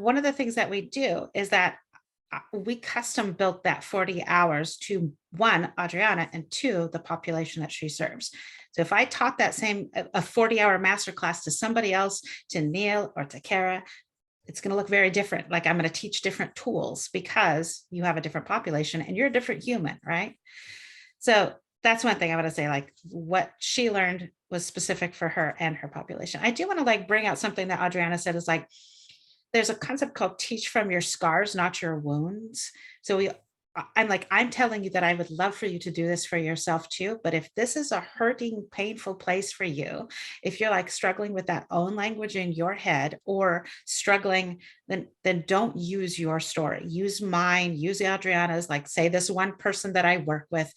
one of the things that we do is that we custom built that 40 hours to one, Adriana, and two, the population that she serves. So if I taught that same, a 40-hour masterclass to somebody else, to Neil or to Kara, it's going to look very different. Like I'm going to teach different tools because you have a different population and you're a different human, right? So that's one thing I want to say, like what she learned was specific for her and her population. I do want to like bring out something that Adriana said is like, there's a concept called teach from your scars, not your wounds. So I'm telling you that I would love for you to do this for yourself too. But if this is a hurting, painful place for you, if you're like struggling with that own language in your head or struggling, then don't use your story. Use mine, use Adriana's, like say this one person that I work with,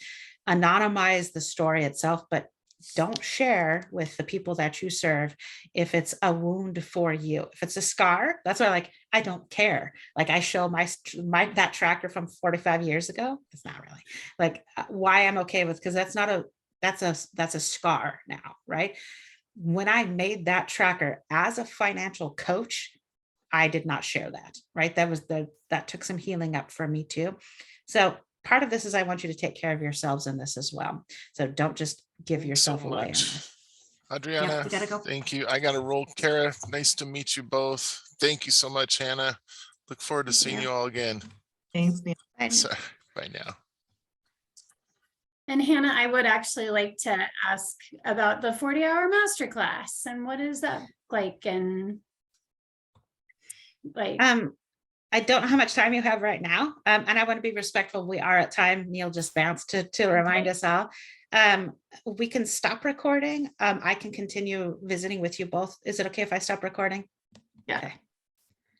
anonymize the story itself, but don't share with the people that you serve if it's a wound for you. If it's a scar, that's why like I don't care. Like I show my that tracker from 45 years ago. It's not really like why I'm okay with, because that's not a that's a scar now, right? When I made that tracker as a financial coach, I did not share that, right? That took some healing up for me too. So part of this is I want you to take care of yourselves in this as well. So don't just give Thanks yourself so away. much. Adriana, you gotta go. thank you. I got to roll. Kara, nice to meet you both. Thank you so much, Hannah. Look forward to seeing Yeah. you all again. Thanks, Neil. And So, bye now. And Hannah, I would actually like to ask about the 40-hour masterclass and what is that like? And like, I don't know how much time you have right now. And I want to be respectful. We are at time. Neil just bounced to remind us all. We can stop recording. I can continue visiting with you both. Is it okay if I stop recording? Yeah. Okay.